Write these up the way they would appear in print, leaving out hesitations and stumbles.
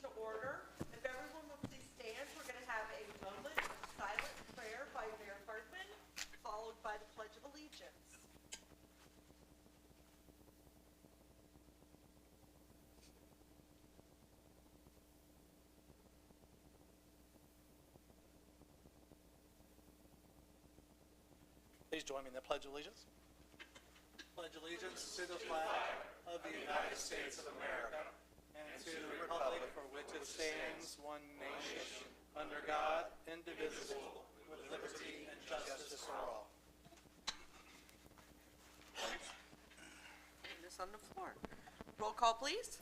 to order. If everyone will please stand, we're going to have a moment of silent prayer by Mayor Hartman, followed by the Pledge of Allegiance. Please join me in the Pledge of Allegiance. Pledge allegiance to the flag of the United States of America and to the republic for which it stands, one nation, under God, indivisible, with liberty and justice for all. This on the floor. Roll call, please.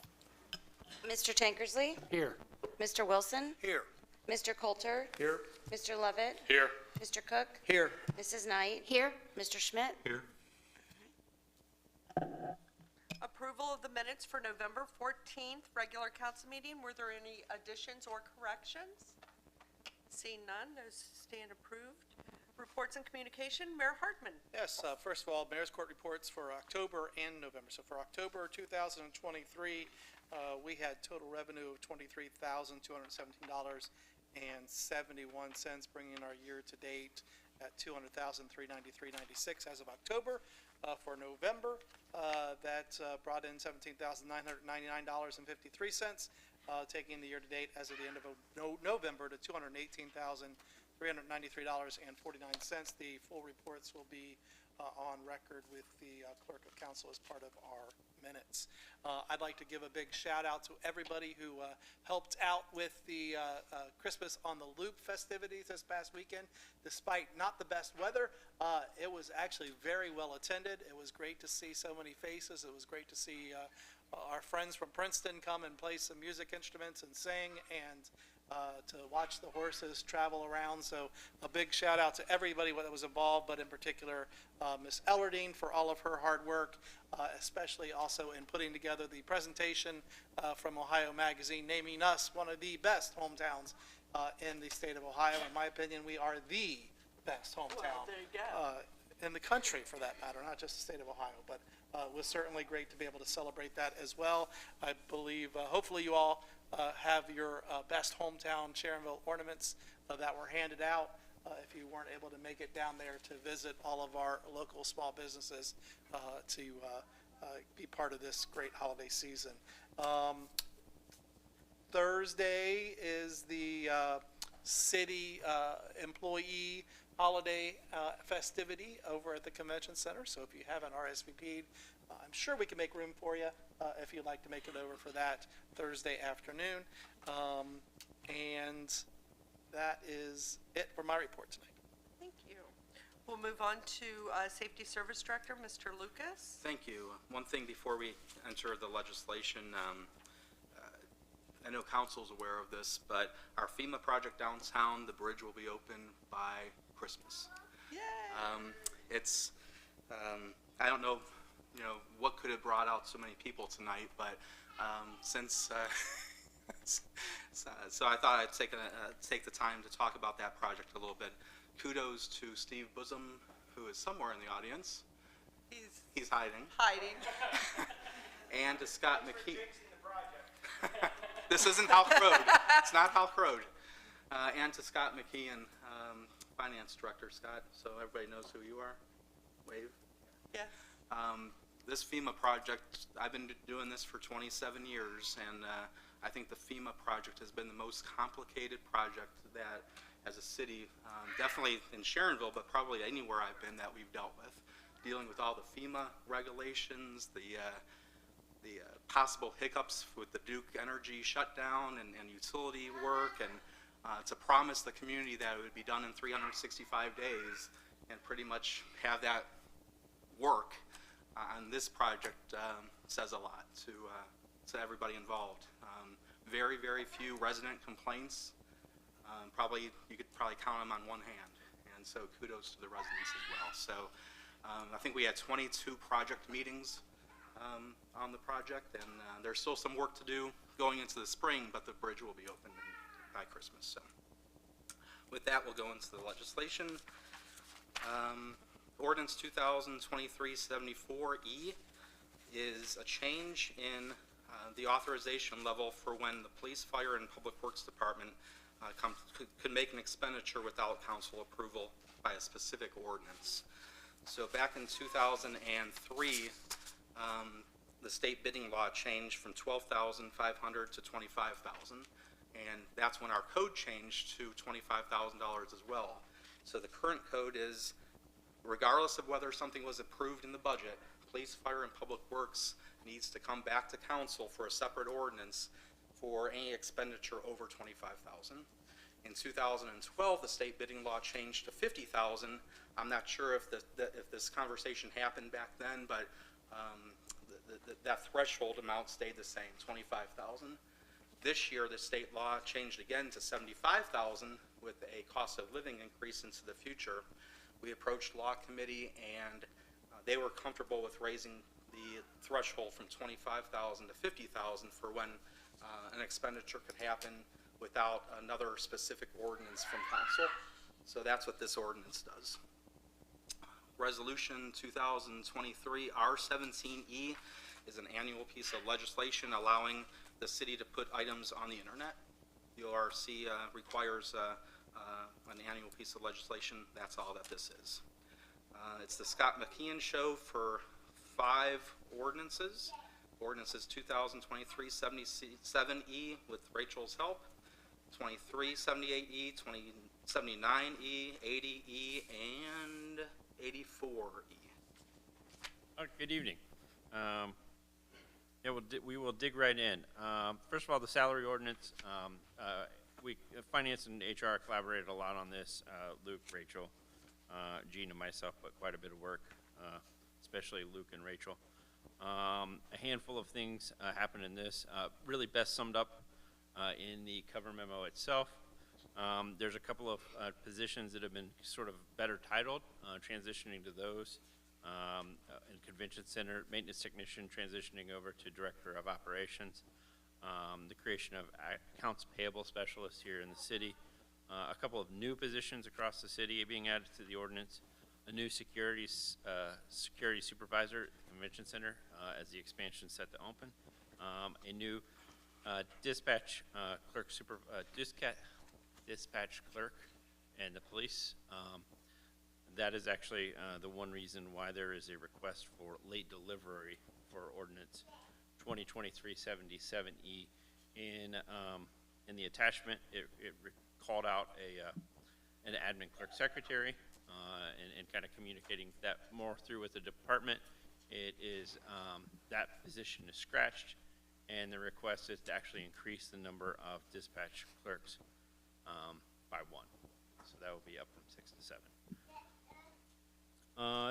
Mr. Tankersley? Here. Mr. Wilson? Here. Mr. Coulter? Here. Mr. Levitt? Here. Mr. Cook? Here. Mrs. Knight? Here. Mr. Schmidt? Here. Approval of the minutes for November 14th, regular council meeting. Were there any additions or corrections? Seeing none, those stand approved. Reports and communication, Mayor Hartman. Yes, first of all, Mayor's Court reports for October and November. So for October 2023, we had total revenue of $23,217.71, bringing our year-to-date at $200,393.96 as of October. For November, that brought in $17,999.53, taking the year-to-date as of the end of November to $218,393.49. The full reports will be on record with the clerk of council as part of our minutes. I'd like to give a big shout out to everybody who helped out with the Christmas on the Loop festivities this past weekend. Despite not the best weather, it was actually very well attended. It was great to see so many faces. It was great to see our friends from Princeton come and play some music instruments and sing, and to watch the horses travel around. So a big shout out to everybody that was involved, but in particular Ms. Ellardine for all of her hard work, especially also in putting together the presentation from Ohio Magazine, naming us one of the best hometowns in the state of Ohio. In my opinion, we are the best hometown in the country, for that matter, not just the state of Ohio. But it was certainly great to be able to celebrate that as well. I believe, hopefully you all have your best hometown Sharonville ornaments that were handed out. If you weren't able to make it down there to visit all of our local small businesses to be part of this great holiday season. Thursday is the city employee holiday festivity over at the convention center. So if you haven't RSVP'd, I'm sure we can make room for you if you'd like to make it over for that Thursday afternoon. And that is it for my report tonight. Thank you. We'll move on to Safety Service Director, Mr. Lucas. Thank you. One thing before we enter the legislation, I know council's aware of this, but our FEMA project downtown, the bridge will be open by Christmas. Yay! I don't know, what could have brought out so many people tonight, but since so I thought I'd take the time to talk about that project a little bit. Kudos to Steve Bosom, who is somewhere in the audience. He's hiding. And to Scott McKee. This isn't Halk Road. It's not Halk Road. And to Scott McKeon, Finance Director. Scott, so everybody knows who you are. Wave. Yes. This FEMA project, I've been doing this for 27 years, and I think the FEMA project has been the most complicated project that, as a city, definitely in Sharonville, but probably anywhere I've been that we've dealt with, dealing with all the FEMA regulations, the possible hiccups with the Duke Energy shutdown and utility work, and to promise the community that it would be done in 365 days and pretty much have that work on this project says a lot to everybody involved. Very, very few resident complaints. You could probably count them on one hand, and so kudos to the residents as well. So I think we had 22 project meetings on the project, and there's still some work to do going into the spring, but the bridge will be open by Christmas. So with that, we'll go into the legislation. Ordinance 2023-74E is a change in the authorization level for when the police, fire, and public works department could make an expenditure without council approval by a specific ordinance. So back in 2003, the state bidding law changed from $12,500 to $25,000, and that's when our code changed to $25,000 as well. So the current code is, regardless of whether something was approved in the budget, police, fire, and public works needs to come back to council for a separate ordinance for any expenditure over $25,000. In 2012, the state bidding law changed to $50,000. I'm not sure if this conversation happened back then, but that threshold amount stayed the same, $25,000. This year, the state law changed again to $75,000 with a cost of living increase into the future. We approached law committee, and they were comfortable with raising the threshold from $25,000 to $50,000 for when an expenditure could happen without another specific ordinance from council. So that's what this ordinance does. Resolution 2023 R17E is an annual piece of legislation allowing the city to put items on the internet. The ORC requires an annual piece of legislation. That's all that this is. It's the Scott McKeon show for 5 ordinances. Ordinances 2023-77E with Rachel's help, 23-78E, 2079E, 80E, and 84E. Good evening. We will dig right in. First of all, the salary ordinance. Finance and HR collaborated a lot on this. Luke, Rachel, Gene, and myself put quite a bit of work, especially Luke and Rachel. A handful of things happened in this. Really best summed up in the cover memo itself. There's a couple of positions that have been sort of better titled, transitioning to those. In Convention Center, maintenance technician transitioning over to director of operations. The creation of accounts payable specialist here in the city. A couple of new positions across the city being added to the ordinance. A new security supervisor at the Convention Center as the expansion set to open. A new dispatch clerk dispatch clerk and the police. That is actually the one reason why there is a request for late delivery for ordinance 2023-77E. In the attachment, it called out an admin clerk secretary and kind of communicating that more through with the department. It is that position is scratched, and the request is to actually increase the number of dispatch clerks by 1. So that will be up from 6 to 7.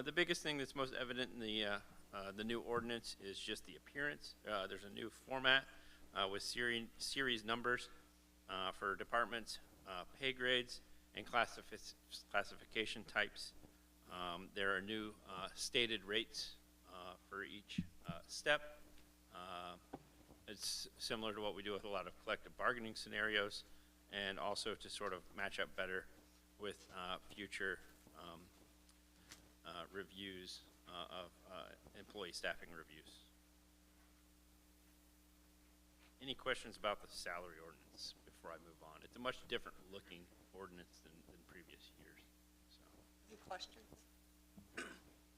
The biggest thing that's most evident in the new ordinance is just the appearance. There's a new format with series numbers for departments, pay grades, and classification types. There are new stated rates for each step. It's similar to what we do with a lot of collective bargaining scenarios, and also to sort of match up better with future reviews of employee staffing reviews. Any questions about the salary ordinance before I move on? It's a much different looking ordinance than previous years. So. Any questions?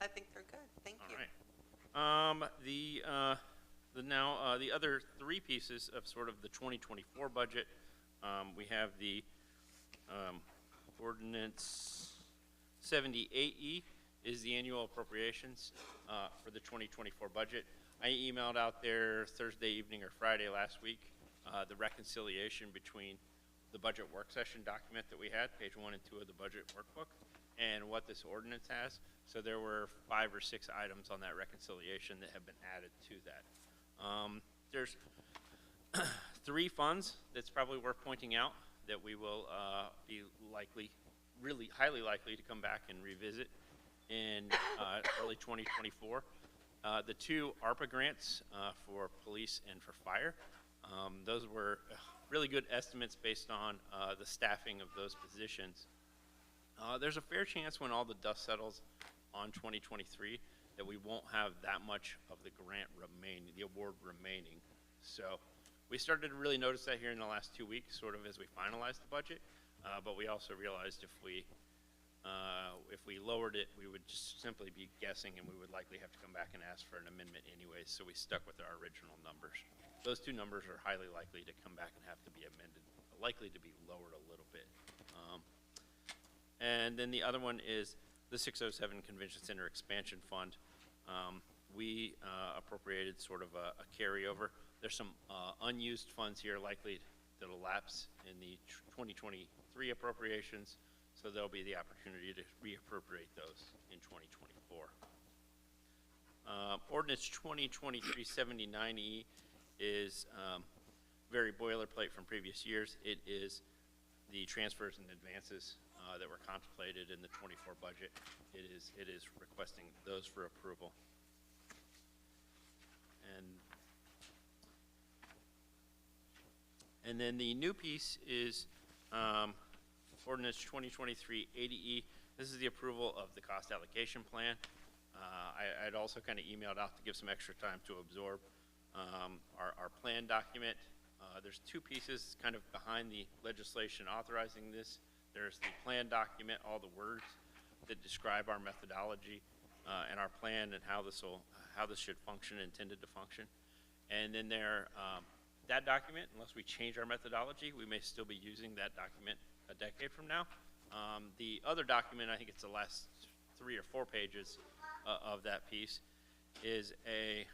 I think they're good. Thank you. All right. The other 3 pieces of sort of the 2024 budget, we have the ordinance 78E is the annual appropriations for the 2024 budget. I emailed out there Thursday evening or Friday last week the reconciliation between the budget work session document that we had, page 1 and 2 of the budget workbook, and what this ordinance has. So there were 5 or 6 items on that reconciliation that have been added to that. There's 3 funds that's probably worth pointing out that we will be really highly likely to come back and revisit in early 2024. The 2 ARPA grants for police and for fire. Those were really good estimates based on the staffing of those positions. There's a fair chance when all the dust settles on 2023 that we won't have that much of the grant remaining, the award remaining. So we started to really notice that here in the last 2 weeks, sort of as we finalized the budget. But we also realized if we lowered it, we would just simply be guessing, and we would likely have to come back and ask for an amendment anyways, so we stuck with our original numbers. Those two numbers are highly likely to come back and have to be amended, likely to be lowered a little bit. And then the other one is the 607 Convention Center Expansion Fund. We appropriated sort of a carryover. There's some unused funds here likely that'll lapse in the 2023 appropriations, so there'll be the opportunity to reappropriate those in 2024. Ordinance 2023-79E is very boilerplate from previous years. It is the transfers and advances that were contemplated in the 24 budget. It is requesting those for approval. And then the new piece is Ordinance 2023-80E. This is the approval of the cost allocation plan. I'd also kind of emailed out to give some extra time to absorb our plan document. There's two pieces kind of behind the legislation authorizing this. There's the plan document, all the words that describe our methodology and our plan and how this should function, intended to function. And then that document, unless we change our methodology, we may still be using that document a decade from now. The other document, I think it's the last 3 or 4 pages of that piece, is a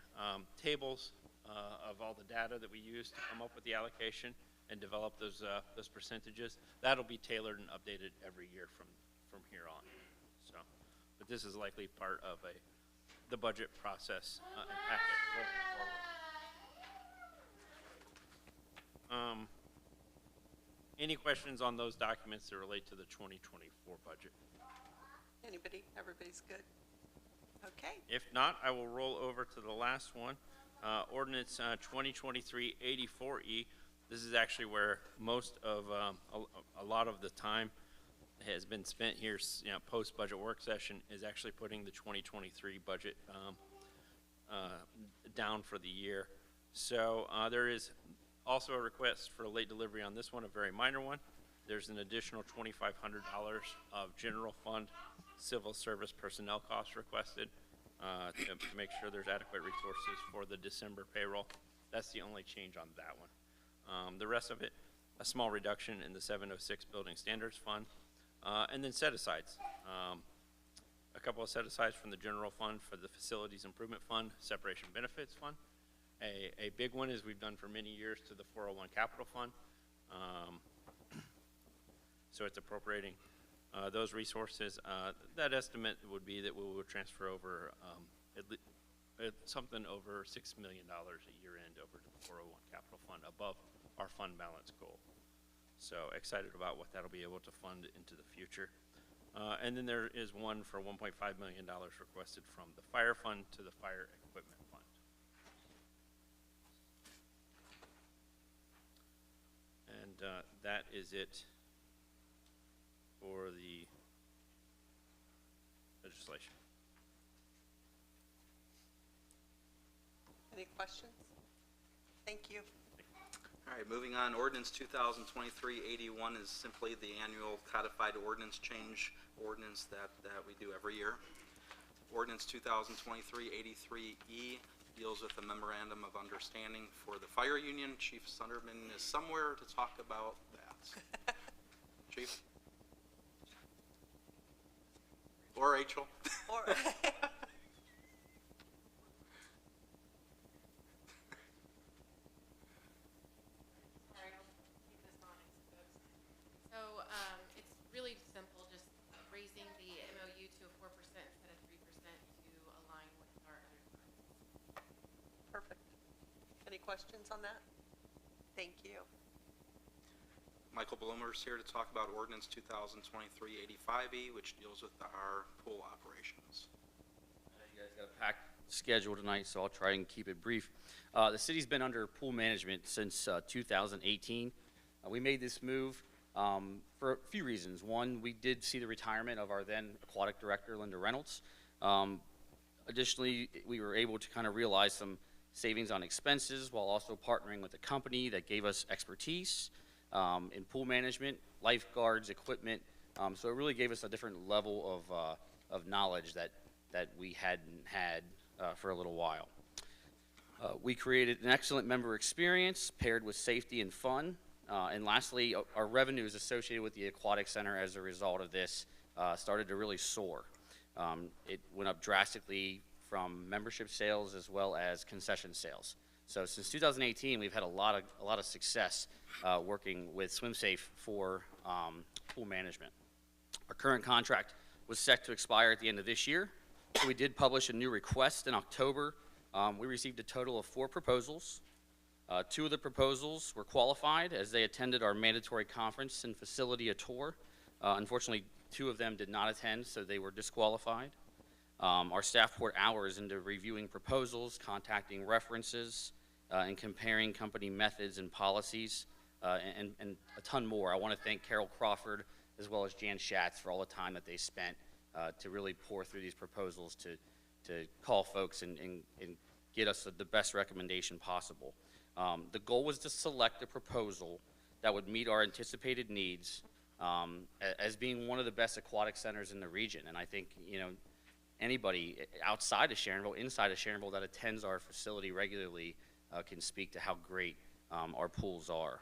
tables of all the data that we use to come up with the allocation and develop those percentages. That'll be tailored and updated every year from here on. So, but this is likely part of the budget process and packet rolling forward. Any questions on those documents that relate to the 2024 budget? Anybody? Everybody's good? Okay. If not, I will roll over to the last one, Ordinance 2023-84E. This is actually where most of a lot of the time has been spent here, post-budget work session, is actually putting the 2023 budget down for the year. So there is also a request for a late delivery on this one, a very minor one. There's an additional $2,500 of general fund civil service personnel costs requested to make sure there's adequate resources for the December payroll. That's the only change on that one. The rest of it, a small reduction in the 706 Building Standards Fund, and then set-asides. A couple of set-asides from the general fund for the Facilities Improvement Fund, Separation Benefits Fund. A big one, as we've done for many years, to the 401 Capital Fund. So it's appropriating those resources. That estimate would be that we will transfer over something over $6 million a year end over to the 401 Capital Fund above our fund balance goal. So excited about what that'll be able to fund into the future. And then there is one for $1.5 million requested from the Fire Fund to the Fire Equipment Fund. And that is it for the legislation. Any questions? Thank you. All right, moving on, ordinance 2023-81 is simply the annual codified ordinance change ordinance that we do every year. Ordinance 2023-83E deals with the memorandum of understanding for the fire union. Chief Sunderman is somewhere to talk about that. Chief? Or Rachel? Or So it's really simple, just raising the MOU to a 4% instead of 3% to align with our other funds. perfect. Any questions on that? Thank you. Michael Bloomer's here to talk about ordinance 2023-85E, which deals with our pool operations. You guys got a packed schedule tonight, so I'll try and keep it brief. The city's been under pool management since 2018. We made this move for a few reasons. One, we did see the retirement of our then aquatic director, Linda Reynolds. Additionally, we were able to kind of realize some savings on expenses while also partnering with a company that gave us expertise in pool management, lifeguards, equipment. So it really gave us a different level of knowledge that we hadn't had for a little while. We created an excellent member experience paired with safety and fun. And lastly, our revenues associated with the Aquatic Center as a result of this started to really soar. It went up drastically from membership sales as well as concession sales. So since 2018, we've had a lot of success working with SwimSafe for pool management. Our current contract was set to expire at the end of this year. So we did publish a new request in October. We received a total of 4 proposals. 2 of the proposals were qualified as they attended our mandatory conference and facility tour. Unfortunately, 2 of them did not attend, so they were disqualified. Our staff poured hours into reviewing proposals, contacting references, and comparing company methods and policies, and a ton more. I want to thank Carol Crawford as well as Jan Schatz for all the time that they spent to really pour through these proposals to call folks and get us the best recommendation possible. The goal was to select a proposal that would meet our anticipated needs as being one of the best aquatic centers in the region. And I think, anybody outside of Sharonville, inside of Sharonville that attends our facility regularly can speak to how great our pools are.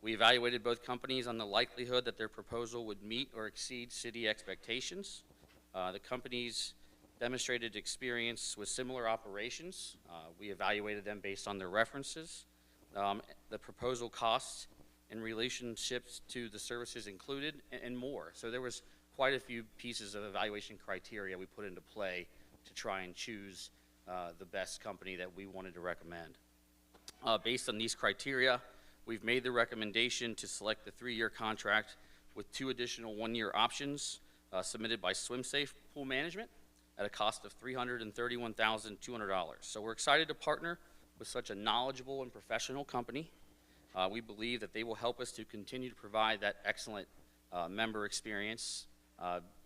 We evaluated both companies on the likelihood that their proposal would meet or exceed city expectations. The companies demonstrated experience with similar operations. We evaluated them based on their references, the proposal costs in relationships to the services included, and more. So there was quite a few pieces of evaluation criteria we put into play to try and choose the best company that we wanted to recommend. Based on these criteria, we've made the recommendation to select the 3-year contract with 2 additional 1-year options submitted by SwimSafe Pool Management at a cost of $331,200. So we're excited to partner with such a knowledgeable and professional company. We believe that they will help us to continue to provide that excellent member experience,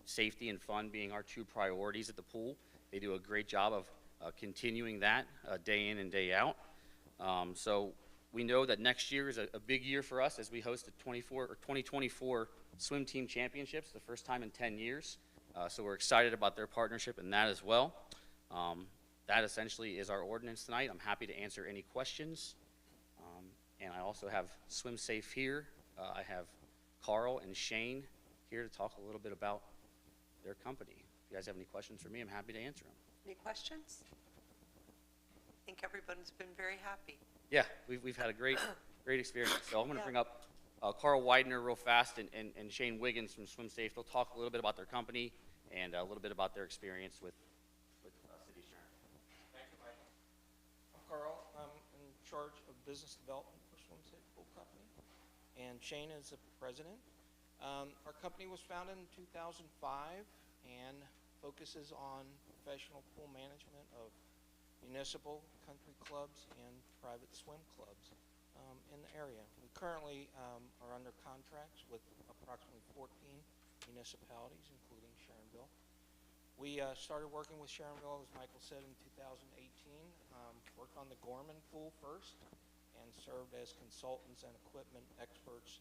safety and fun being our 2 priorities at the pool. They do a great job of continuing that day in and day out. So we know that next year is a big year for us as we host the 2024 Swim Team Championships, the first time in 10 years. So we're excited about their partnership and that as well. That essentially is our ordinance tonight. I'm happy to answer any questions. And I also have SwimSafe here. I have Carl and Shane here to talk a little bit about their company. If you guys have any questions for me, I'm happy to answer them. Any questions? I think everyone's been very happy. Yeah, we've had a great experience. So I'm going to bring up Carl Widener real fast and Shane Wiggins from SwimSafe. They'll talk a little bit about their company and a little bit about their experience with City Sharon. Thank you, Michael. I'm Carl. I'm in charge of business development for SwimSafe Pool Company, and Shane is the president. Our company was founded in 2005 and focuses on professional pool management of municipal, country clubs, and private swim clubs in the area. We currently are under contracts with approximately 14 municipalities, including Sharonville. We started working with Sharonville, as Michael said, in 2018. Worked on the Gorman pool first and served as consultants and equipment experts,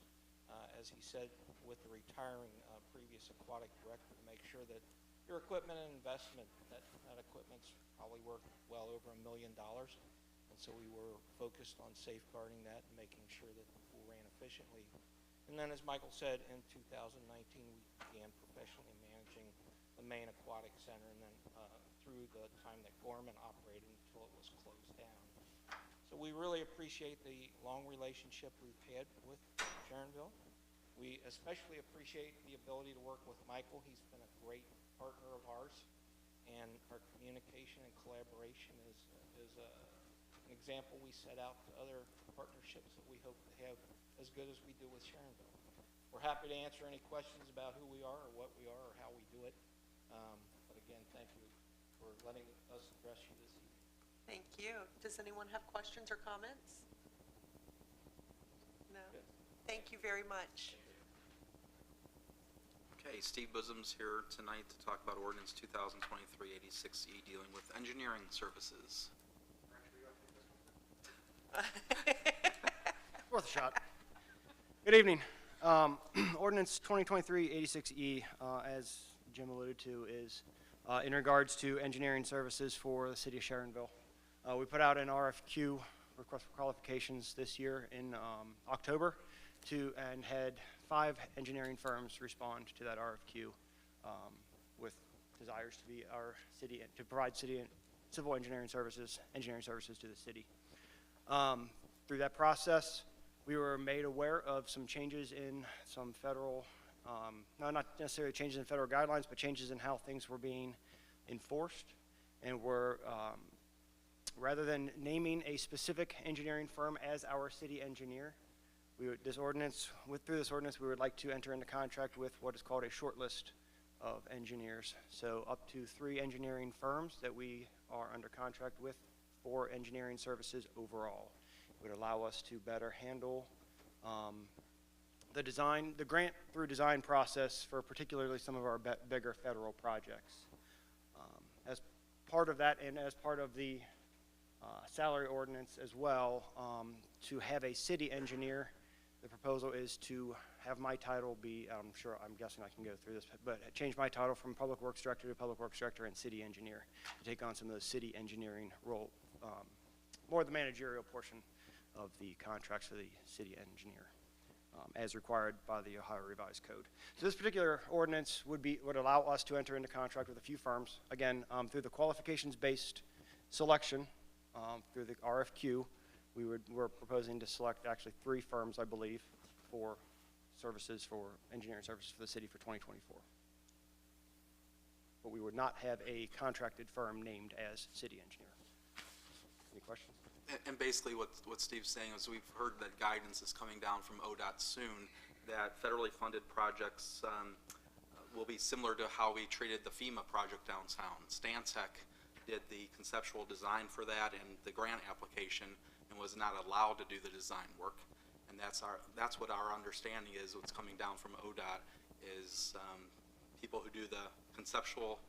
as he said, with the retiring previous aquatic director to make sure that your equipment and investment, that equipment's probably worth well over $1 million. And so we were focused on safeguarding that and making sure that the pool ran efficiently. And then, as Michael said, in 2019, we began professionally managing the main aquatic center, and then through the time that Gorman operated until it was closed down. So we really appreciate the long relationship we've had with Sharonville. We especially appreciate the ability to work with Michael. He's been a great partner of ours, and our communication and collaboration is an example we set out to other partnerships that we hope to have as good as we do with Sharonville. We're happy to answer any questions about who we are or what we are or how we do it. But again, thank you for letting us address you this evening. Thank you. Does anyone have questions or comments? No? Good. Thank you very much. Okay, Steve Busham's here tonight to talk about ordinance 2023-86E dealing with engineering services. Worth a shot. Good evening. Ordinance 2023-86E, as Jim alluded to, is in regards to engineering services for the city of Sharonville. We put out an RFQ, request for qualifications, this year in October, and had 5 engineering firms respond to that RFQ with desires to be our city, to provide city and civil engineering services to the city. Through that process, we were made aware of some changes in some federal, no, not necessarily changes in federal guidelines, but changes in how things were being enforced. And we're, rather than naming a specific engineering firm as our city engineer, through this ordinance, we would like to enter into contract with what is called a short list of engineers. So up to 3 engineering firms that we are under contract with for engineering services overall. It would allow us to better handle the grant through design process for particularly some of our bigger federal projects. As part of that, and as part of the salary ordinance as well, to have a city engineer, the proposal is to have my title be, I'm guessing I can go through this, but change my title from Public Works Director to Public Works Director and City Engineer to take on some of those city engineering role, more the managerial portion of the contracts for the city engineer, as required by the Ohio Revised Code. So this particular ordinance would allow us to enter into contract with a few firms, again, through the qualifications-based selection, through the RFQ. We're proposing to select actually 3 firms, I believe, for engineering services for the city for 2024. But we would not have a contracted firm named as city engineer. Any questions? And basically what Steve's saying is we've heard that guidance is coming down from ODOT soon, that federally funded projects will be similar to how we treated the FEMA project downtown. Stantec did the conceptual design for that and the grant application and was not allowed to do the design work. And that's what our understanding is. What's coming down from ODOT is people who do the conceptual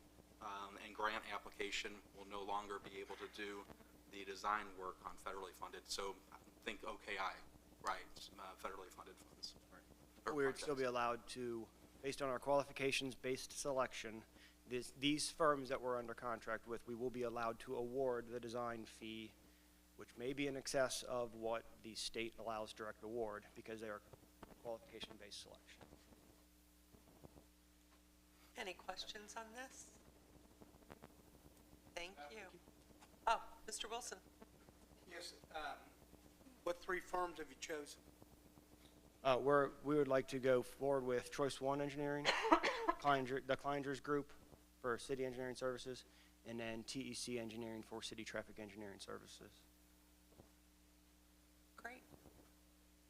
and grant application will no longer be able to do the design work on federally funded. So think OKI, right, federally funded funds. Right. We would still be allowed to, based on our qualifications-based selection, these firms that we're under contract with, we will be allowed to award the design fee, which may be in excess of what the state allows direct award because they are qualification-based selection. Any questions on this? Thank you. Oh, Mr. Wilson. Yes. What 3 firms have you chosen? We would like to go forward with Choice 1 Engineering, the Kleinger's Group for city engineering services, and then TEC Engineering for city traffic engineering services. Great.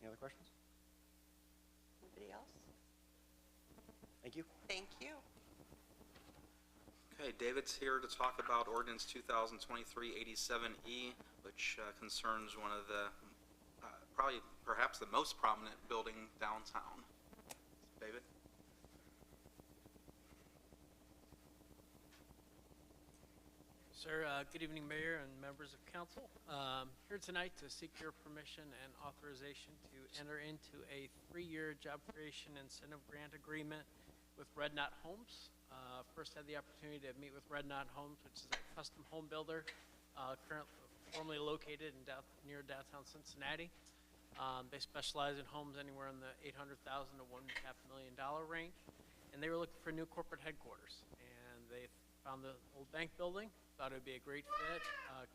Any other questions? Anybody else? Thank you. Thank you. Okay, David's here to talk about ordinance 2023-87E, which concerns one of the, perhaps the most prominent building downtown. David? Sir, good evening, Mayor and members of council. Here tonight to seek your permission and authorization to enter into a 3-year job creation incentive grant agreement with Red Knot Homes. First had the opportunity to meet with Red Knot Homes, which is a custom home builder, formerly located in near downtown Cincinnati. They specialize in homes anywhere in the $800,000 to $1.5 million range, and they were looking for new corporate headquarters. And they found the old bank building, thought it would be a great fit,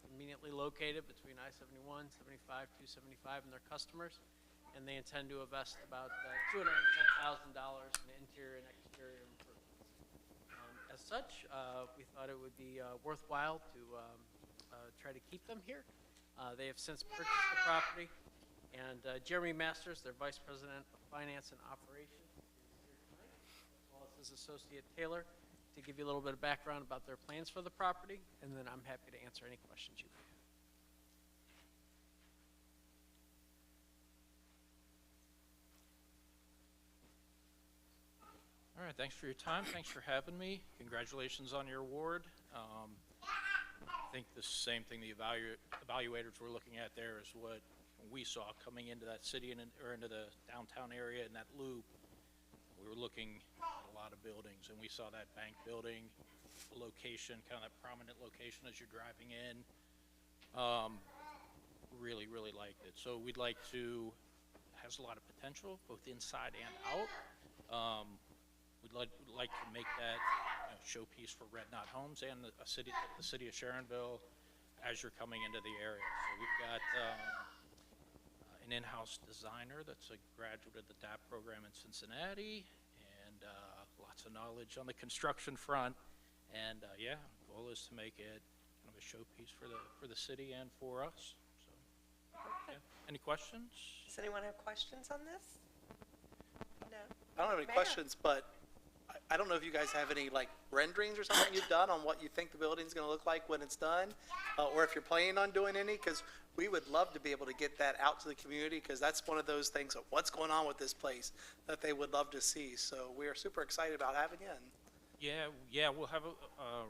conveniently located between I-71, 75, 275, and their customers. And they intend to invest about $210,000 in interior and exterior improvements. As such, we thought it would be worthwhile to try to keep them here. They have since purchased the property, and Jeremy Masters, their Vice President of Finance and Operations, is here tonight, as well as his associate Taylor, to give you a little bit of background about their plans for the property, and then I'm happy to answer any questions you may have. All right, thanks for your time. Thanks for having me. Congratulations on your award. think the same thing the evaluators were looking at there is what we saw coming into that city or into the downtown area in that loop. We were looking at a lot of buildings, and we saw that bank building location, kind of that prominent location as you're driving in. Really, really liked it. So we'd like to, has a lot of potential, both inside and out. We'd like to make that showpiece for Red Knot Homes and the city of Sharonville as you're coming into the area. So we've got an in-house designer that's a graduate of the DAP program in Cincinnati, and lots of knowledge on the construction front. And yeah, goal is to make it kind of a showpiece for the city and for us. So, yeah. Any questions? Does anyone have questions on this? No? I don't have any Mayor. questions, but I don't know if you guys have any like renderings or something you've done on what you think the building's gonna look like when it's done, or if you're planning on doing any, because we would love to be able to get that out to the community, because that's one of those things of what's going on with this place that they would love to see. So we are super excited about having you in. Yeah, we'll have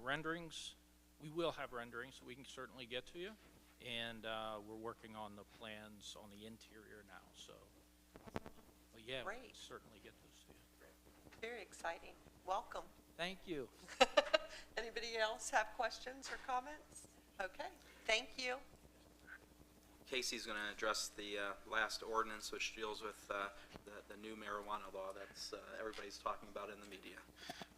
renderings. We will have renderings, so we can certainly get to you. And we're working on the plans on the interior now, so. But yeah, we Great. can certainly get those to you. Very exciting. Welcome. Thank you. Anybody else have questions or comments? Okay, thank you. Casey's going to address the last ordinance, which deals with the new marijuana law that's everybody's talking about in the media.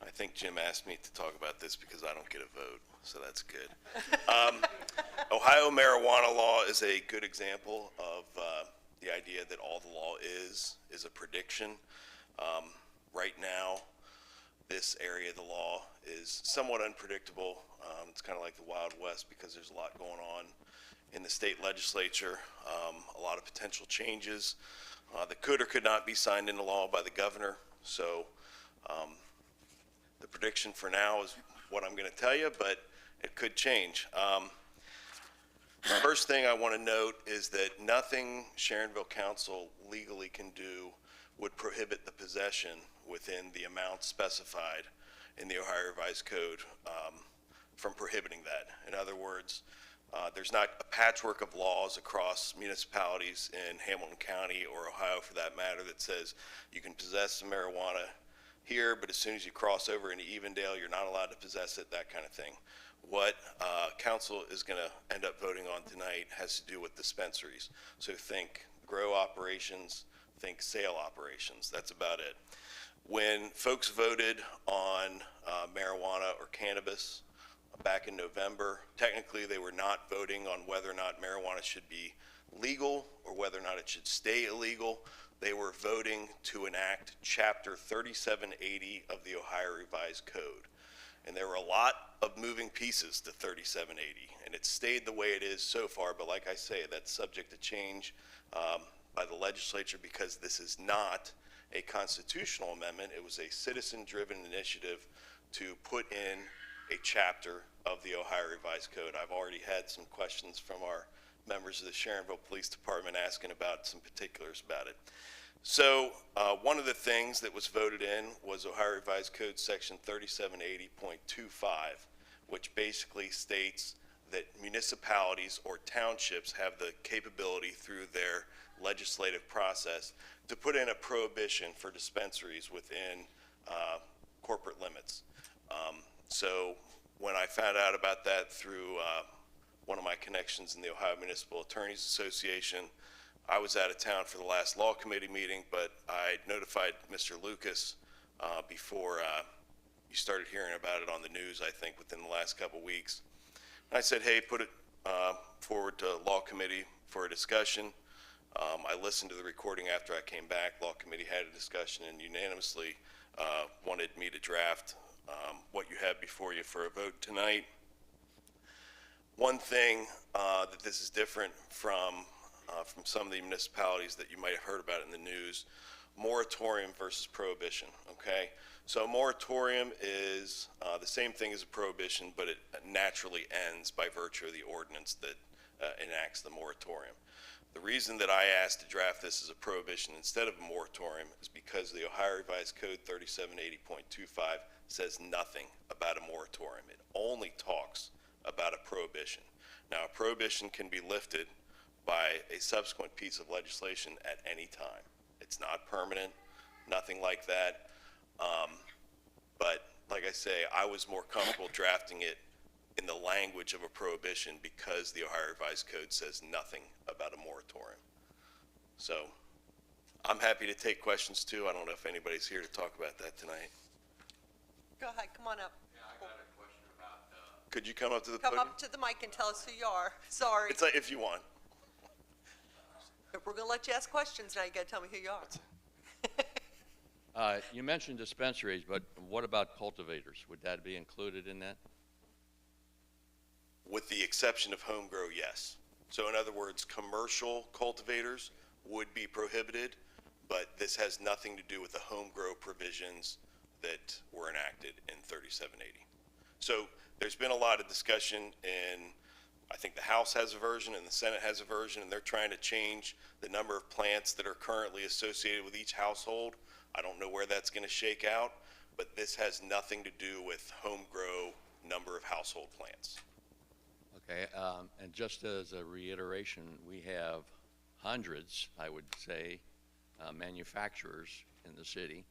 I think Jim asked me to talk about this because I don't get a vote, so that's good. Ohio marijuana law is a good example of the idea that all the law is a prediction. Right now, this area of the law is somewhat unpredictable. It's kind of like the Wild West because there's a lot going on in the state legislature, a lot of potential changes that could or could not be signed into law by the governor. So the prediction for now is what I'm going to tell you, but it could change. The first thing I want to note is that nothing Sharonville Council legally can do would prohibit the possession within the amount specified in the Ohio Revised Code from prohibiting that. In other words, there's not a patchwork of laws across municipalities in Hamilton County or Ohio for that matter that says you can possess some marijuana here, but as soon as you cross over into Evendale, you're not allowed to possess it, that kind of thing. What council is going to end up voting on tonight has to do with dispensaries. So think grow operations, think sale operations. That's about it. When folks voted on marijuana or cannabis back in November, technically they were not voting on whether or not marijuana should be legal or whether or not it should stay illegal. They were voting to enact Chapter 3780 of the Ohio Revised Code. And there were a lot of moving pieces to 3780, and it stayed the way it is so far, but like I say, that's subject to change by the legislature because this is not a constitutional amendment. It was a citizen-driven initiative to put in a chapter of the Ohio Revised Code. I've already had some questions from our members of the Sharonville Police Department asking about some particulars about it. So one of the things that was voted in was Ohio Revised Code section 3780.25, which basically states that municipalities or townships have the capability through their legislative process to put in a prohibition for dispensaries within corporate limits. So when I found out about that through one of my connections in the Ohio Municipal Attorneys Association, I was out of town for the last law committee meeting, but I notified Mr. Lucas before you started hearing about it on the news, I think within the last couple weeks. And I said, hey, put it forward to law committee for a discussion. I listened to the recording after I came back. Law committee had a discussion and unanimously wanted me to draft what you have before you for a vote tonight. One thing that this is different from some of the municipalities that you might have heard about in the news, moratorium versus prohibition, okay? So a moratorium is the same thing as a prohibition, but it naturally ends by virtue of the ordinance that enacts the moratorium. The reason that I asked to draft this as a prohibition instead of a moratorium is because the Ohio Revised Code 3780.25 says nothing about a moratorium. It only talks about a prohibition. Now, a prohibition can be lifted by a subsequent piece of legislation at any time. It's not permanent, nothing like that. But like I say, I was more comfortable drafting it in the language of a prohibition because the Ohio Revised Code says nothing about a moratorium. So I'm happy to take questions too. I don't know if anybody's here to talk about that tonight. Go ahead, come on up. Could you come up to the Come podium? up to the mic and tell us who you are. Sorry. It's like, if you want. If we're gonna let you ask questions, now you gotta tell me who you are. You mentioned dispensaries, but what about cultivators? Would that be included in that? With the exception of home grow, yes. So in other words, commercial cultivators would be prohibited, but this has nothing to do with the home grow provisions that were enacted in 3780. So there's been a lot of discussion, and I think the House has a version and the Senate has a version, and they're trying to change the number of plants that are currently associated with each household. I don't know where that's going to shake out, but this has nothing to do with home grow number of household plants. Okay, and just as a reiteration, we have hundreds, I would say, manufacturers in the city,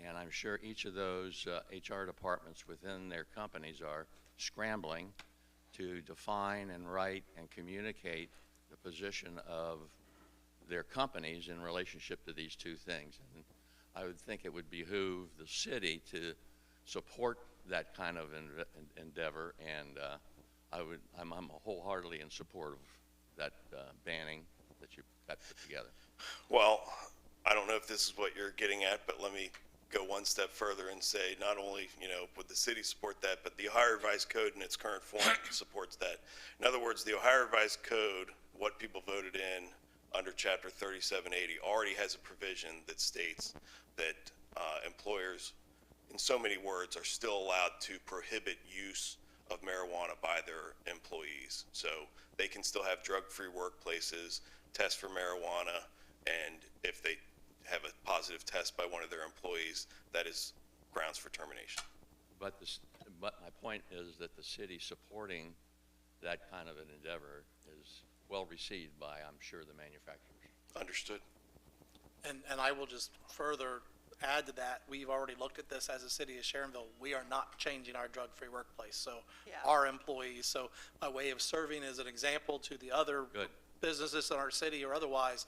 and I'm sure each of those HR departments within their companies are scrambling to define and write and communicate the position of their companies in relationship to these two things. And I would think it would behoove the city to support that kind of endeavor, and I'm wholeheartedly in support of that banning that you got put together. Well, I don't know if this is what you're getting at, but let me go one step further and say not only, would the city support that, but the Ohio Revised Code in its current form supports that. In other words, the Ohio Revised Code, what people voted in under Chapter 3780, already has a provision that states that employers, in so many words, are still allowed to prohibit use of marijuana by their employees. So they can still have drug-free workplaces, test for marijuana, and if they have a positive test by one of their employees, that is grounds for termination. But my point is that the city supporting that kind of an endeavor is well received by, I'm sure, the manufacturers. Understood. And I will just further add to that, we've already looked at this as a city of Sharonville. We are not changing our drug-free workplace, so Yeah. our employees, so by way of serving as an example to the other Good. businesses in our city or otherwise,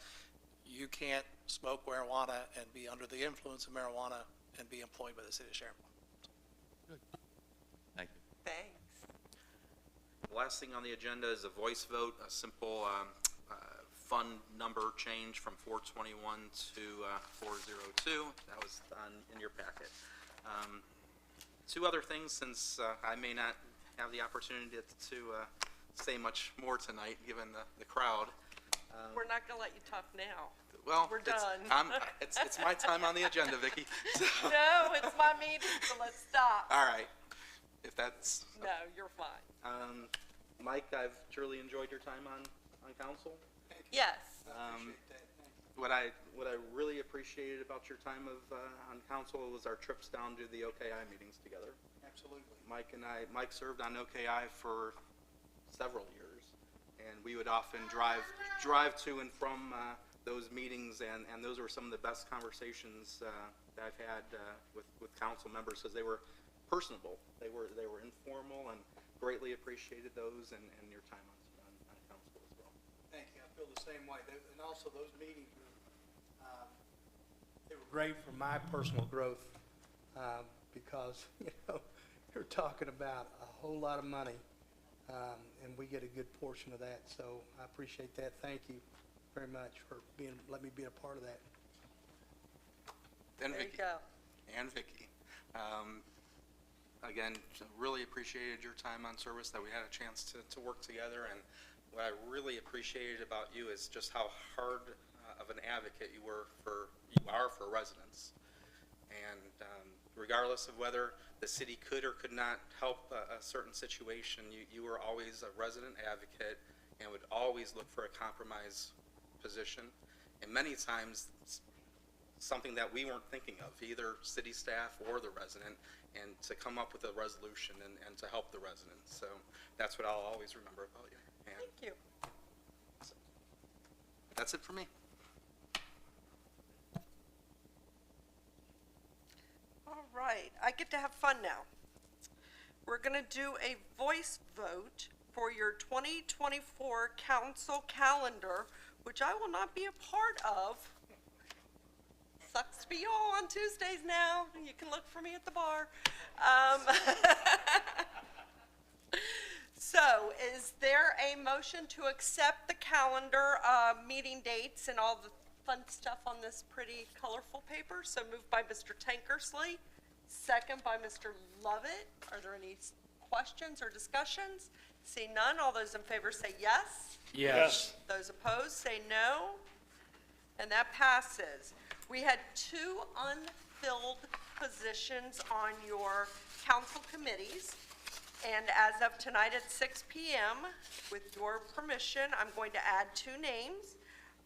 you can't smoke marijuana and be under the influence of marijuana and be employed by the city of Sharonville. Thank you. Thanks. The last thing on the agenda is a voice vote, a simple fund number change from 421 to 402. That was in your packet. Two other things, since I may not have the opportunity to say much more tonight, given the crowd. We're not gonna let you talk now. Well, We're done. It's my time on the agenda, Vicki. So- No, it's my meeting, so let's stop. All right, if that's, No, you're fine. Mike, I've truly enjoyed your time on council. Yes. What I really appreciated about your time on council was our trips down to the OKI meetings together. Absolutely. Mike served on OKI for several years, and we would often drive to and from those meetings, and those were some of the best conversations that I've had with council members, because they were personable, they were informal, and greatly appreciated those and your time on council as well. Thank you. I feel the same way. And also those meetings were, they were great for my personal growth, because, you're talking about a whole lot of money, and we get a good portion of that. So I appreciate that. Thank you very much for letting me be a part of that. And There you Vicki. go. And Vicki. Again, really appreciated your time on service, that we had a chance to work together. And what I really appreciated about you is just how hard of an advocate you are for residents. And regardless of whether the city could or could not help a certain situation, you were always a resident advocate and would always look for a compromise position. And many times, something that we weren't thinking of, either city staff or the resident, and to come up with a resolution and to help the residents. So that's what I'll always remember about you. And Thank you. that's it for me. All right, I get to have fun now. We're going to do a voice vote for your 2024 council calendar, which I will not be a part of. Sucks to be y'all on Tuesdays now. You can look for me at the bar. So, is there a motion to accept the calendar, meeting dates and all the fun stuff on this pretty colorful paper? So moved by Mr. Tankersley, second by Mr. Lovett. Are there any questions or discussions? See none. All those in favor say yes. Yes. Those opposed say no. And that passes. We had 2 unfilled positions on your council committees. And as of tonight at 6 p.m., with your permission, I'm going to add 2 names.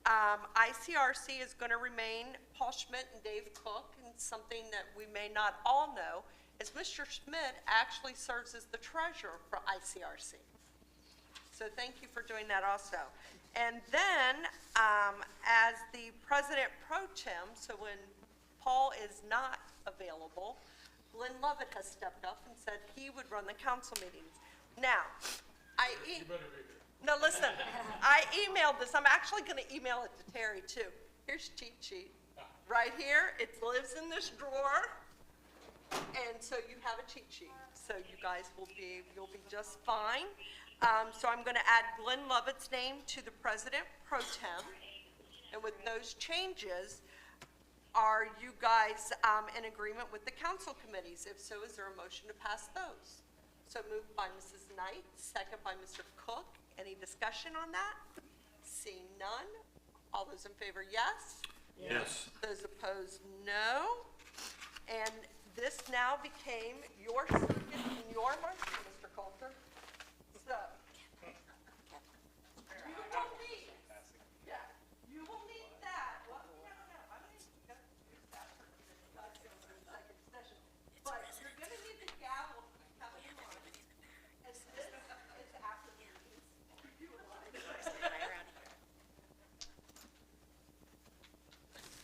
ICRC is going to remain Paul Schmidt and Dave Cook, and something that we may not all know is Mr. Schmidt actually serves as the treasurer for ICRC. So thank you for doing that also. And then, as the president pro tem, so when Paul is not available, Glenn Lovett has stepped up and said he would run the council meetings. Now, no, listen, I emailed this. I'm actually going to email it to Terry, too. Here's cheat sheet. Right here, it lives in this drawer. And so you have a cheat sheet. So you guys you'll be just fine. So I'm going to add Glenn Lovett's name to the president pro tem. And with those changes, are you guys in agreement with the council committees? If so, is there a motion to pass those? So moved by Mrs. Knight, second by Mr. Cook. Any discussion on that? Seeing none. All those in favor, yes? Yes. Those opposed, no. And this now became your circuit and your motion, Mr. Coulter. So, you will need, yeah, you will need that. Well, no, I don't even gonna use that for discussion in executive session. But you're gonna need the gavel coming in line. And this is after the meeting. You and I.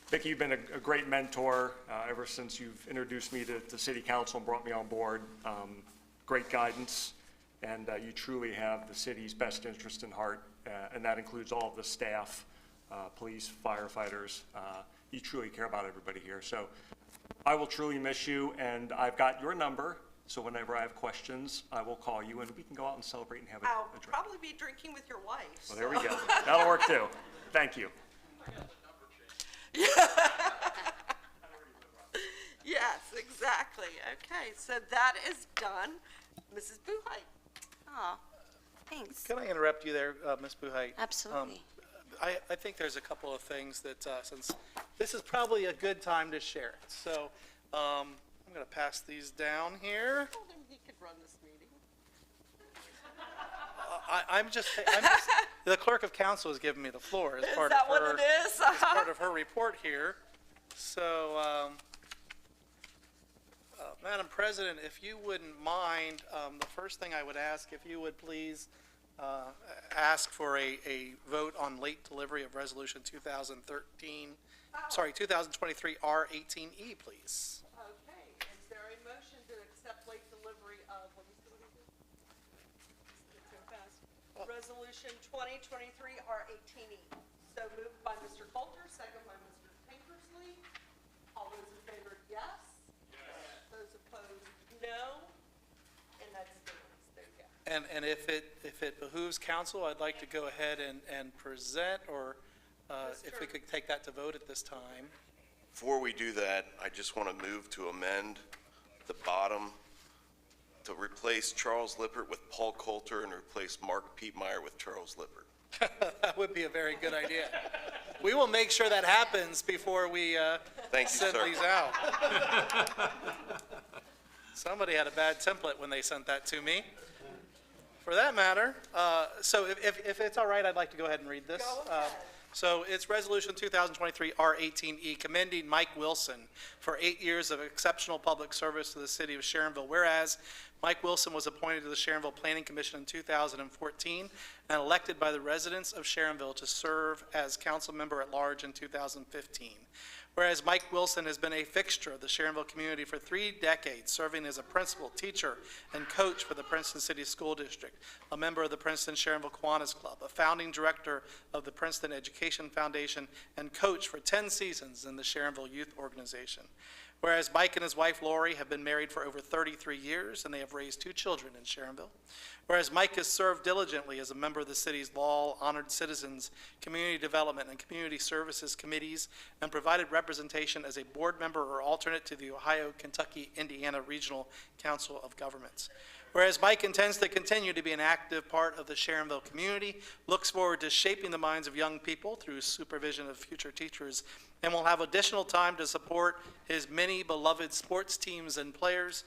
Vicki, you've been a great mentor ever since you've introduced me to City Council and brought me on board. Great guidance, and you truly have the city's best interest in heart, and that includes all of the staff, police, firefighters. You truly care about everybody here. So I will truly miss you, and I've got your number, so whenever I have questions, I will call you, and we can go out and celebrate and have a I'll drink. probably be drinking with your wife. Well, there we go. That'll work too. Thank you. Yes, exactly. Okay, so that is done. Mrs. Buhite. Aw, thanks. Can I interrupt you there, Ms. Buhite? Absolutely. I think there's a couple of things that, since this is probably a good time to share it. So I'm going to pass these down here. Told him he could run this meeting. I'm just, the clerk of council has given me the floor as Is part that of what her, it is? as part of her report here. So, Madam President, if you wouldn't mind, the first thing I would ask, if you would please ask for a vote on late delivery of Resolution 2023 R18E, please. Okay, is there a motion to accept late delivery of, let me see what it is. It's so fast. Resolution 2023 R18E. So moved by Mr. Coulter, second by Mr. Tankersley. All those in favor, yes? Yes. Those opposed, no. And that stands. There you go. And if it behooves council, I'd like to go ahead and present, or if we could take that to vote at this time. Before we do that, I just want to move to amend the bottom to replace Charles Lippert with Paul Coulter and replace Mark Pietmeyer with Charles Lippert. That would be a very good idea. We will make sure that happens before we Thank you, send sir. these out. Somebody had a bad template when they sent that to me. For that matter, so if it's all right, I'd like to go ahead and read this. Go ahead. So it's Resolution 2023 R18E commending Mike Wilson for 8 years of exceptional public service to the city of Sharonville. Whereas Mike Wilson was appointed to the Sharonville Planning Commission in 2014 and elected by the residents of Sharonville to serve as council member at large in 2015. Whereas Mike Wilson has been a fixture of the Sharonville community for 3 decades, serving as a principal, teacher, and coach for the Princeton City School District, a member of the Princeton Sharonville Kiwanis Club, a founding director of the Princeton Education Foundation, and coach for 10 seasons in the Sharonville Youth Organization. Whereas Mike and his wife Lori have been married for over 33 years, and they have raised 2 children in Sharonville. Whereas Mike has served diligently as a member of the city's Law, Honored Citizens, Community Development, and Community Services Committees, and provided representation as a board member or alternate to the Ohio, Kentucky, Indiana Regional Council of Governments. Whereas Mike intends to continue to be an active part of the Sharonville community, looks forward to shaping the minds of young people through supervision of future teachers, and will have additional time to support his many beloved sports teams and players.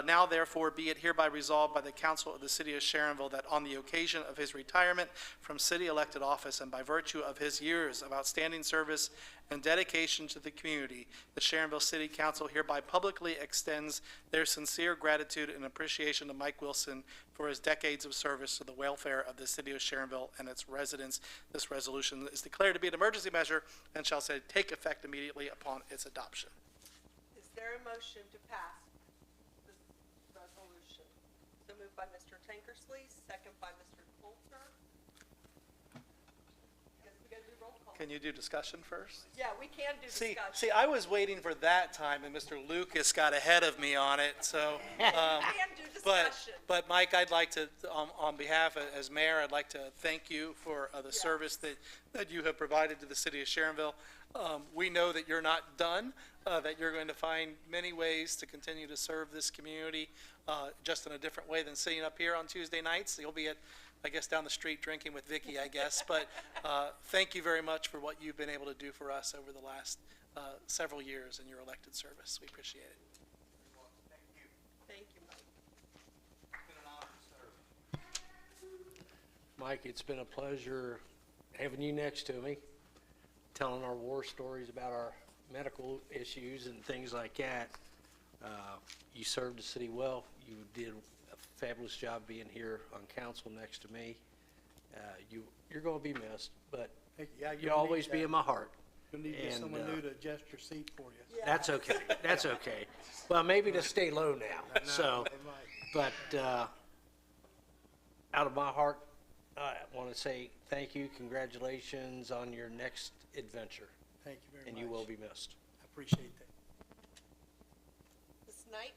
Now, therefore, be it hereby resolved by the Council of the City of Sharonville that on the occasion of his retirement from city elected office and by virtue of his years of outstanding service and dedication to the community, the Sharonville City Council hereby publicly extends their sincere gratitude and appreciation to Mike Wilson for his decades of service to the welfare of the City of Sharonville and its residents. This resolution is declared to be an emergency measure and shall say take effect immediately upon its adoption. Is there a motion to pass this resolution? So moved by Mr. Tankersley, second by Mr. Coulter. Guess we gotta do roll call. Can you do discussion first? Yeah, we can do discussion. See, I was waiting for that time, and Mr. Lucas got ahead of me on it, so. We can do discussion. But Mike, I'd like to, on behalf, as mayor, I'd like to thank you for the service that you have provided to the city of Sharonville. We know that you're not done, that you're going to find many ways to continue to serve this community, just in a different way than sitting up here on Tuesday nights. You'll be at, I guess, down the street drinking with Vicky, I guess. But thank you very much for what you've been able to do for us over the last several years in your elected service. We appreciate it. Thank you, Mike. Mike, it's been a pleasure having you next to me, telling our war stories about our medical issues and things like that. You served the city well. You did a fabulous job being here on council next to me. You're going to be missed, but you'll always be in my heart. You'll need to get someone new to adjust your seat for you. That's okay. That's okay. Well, maybe to stay low now. So, but out of my heart, I want to say thank you, congratulations on your next adventure. Thank you very much. And you will be missed. I appreciate that. Ms. Knight?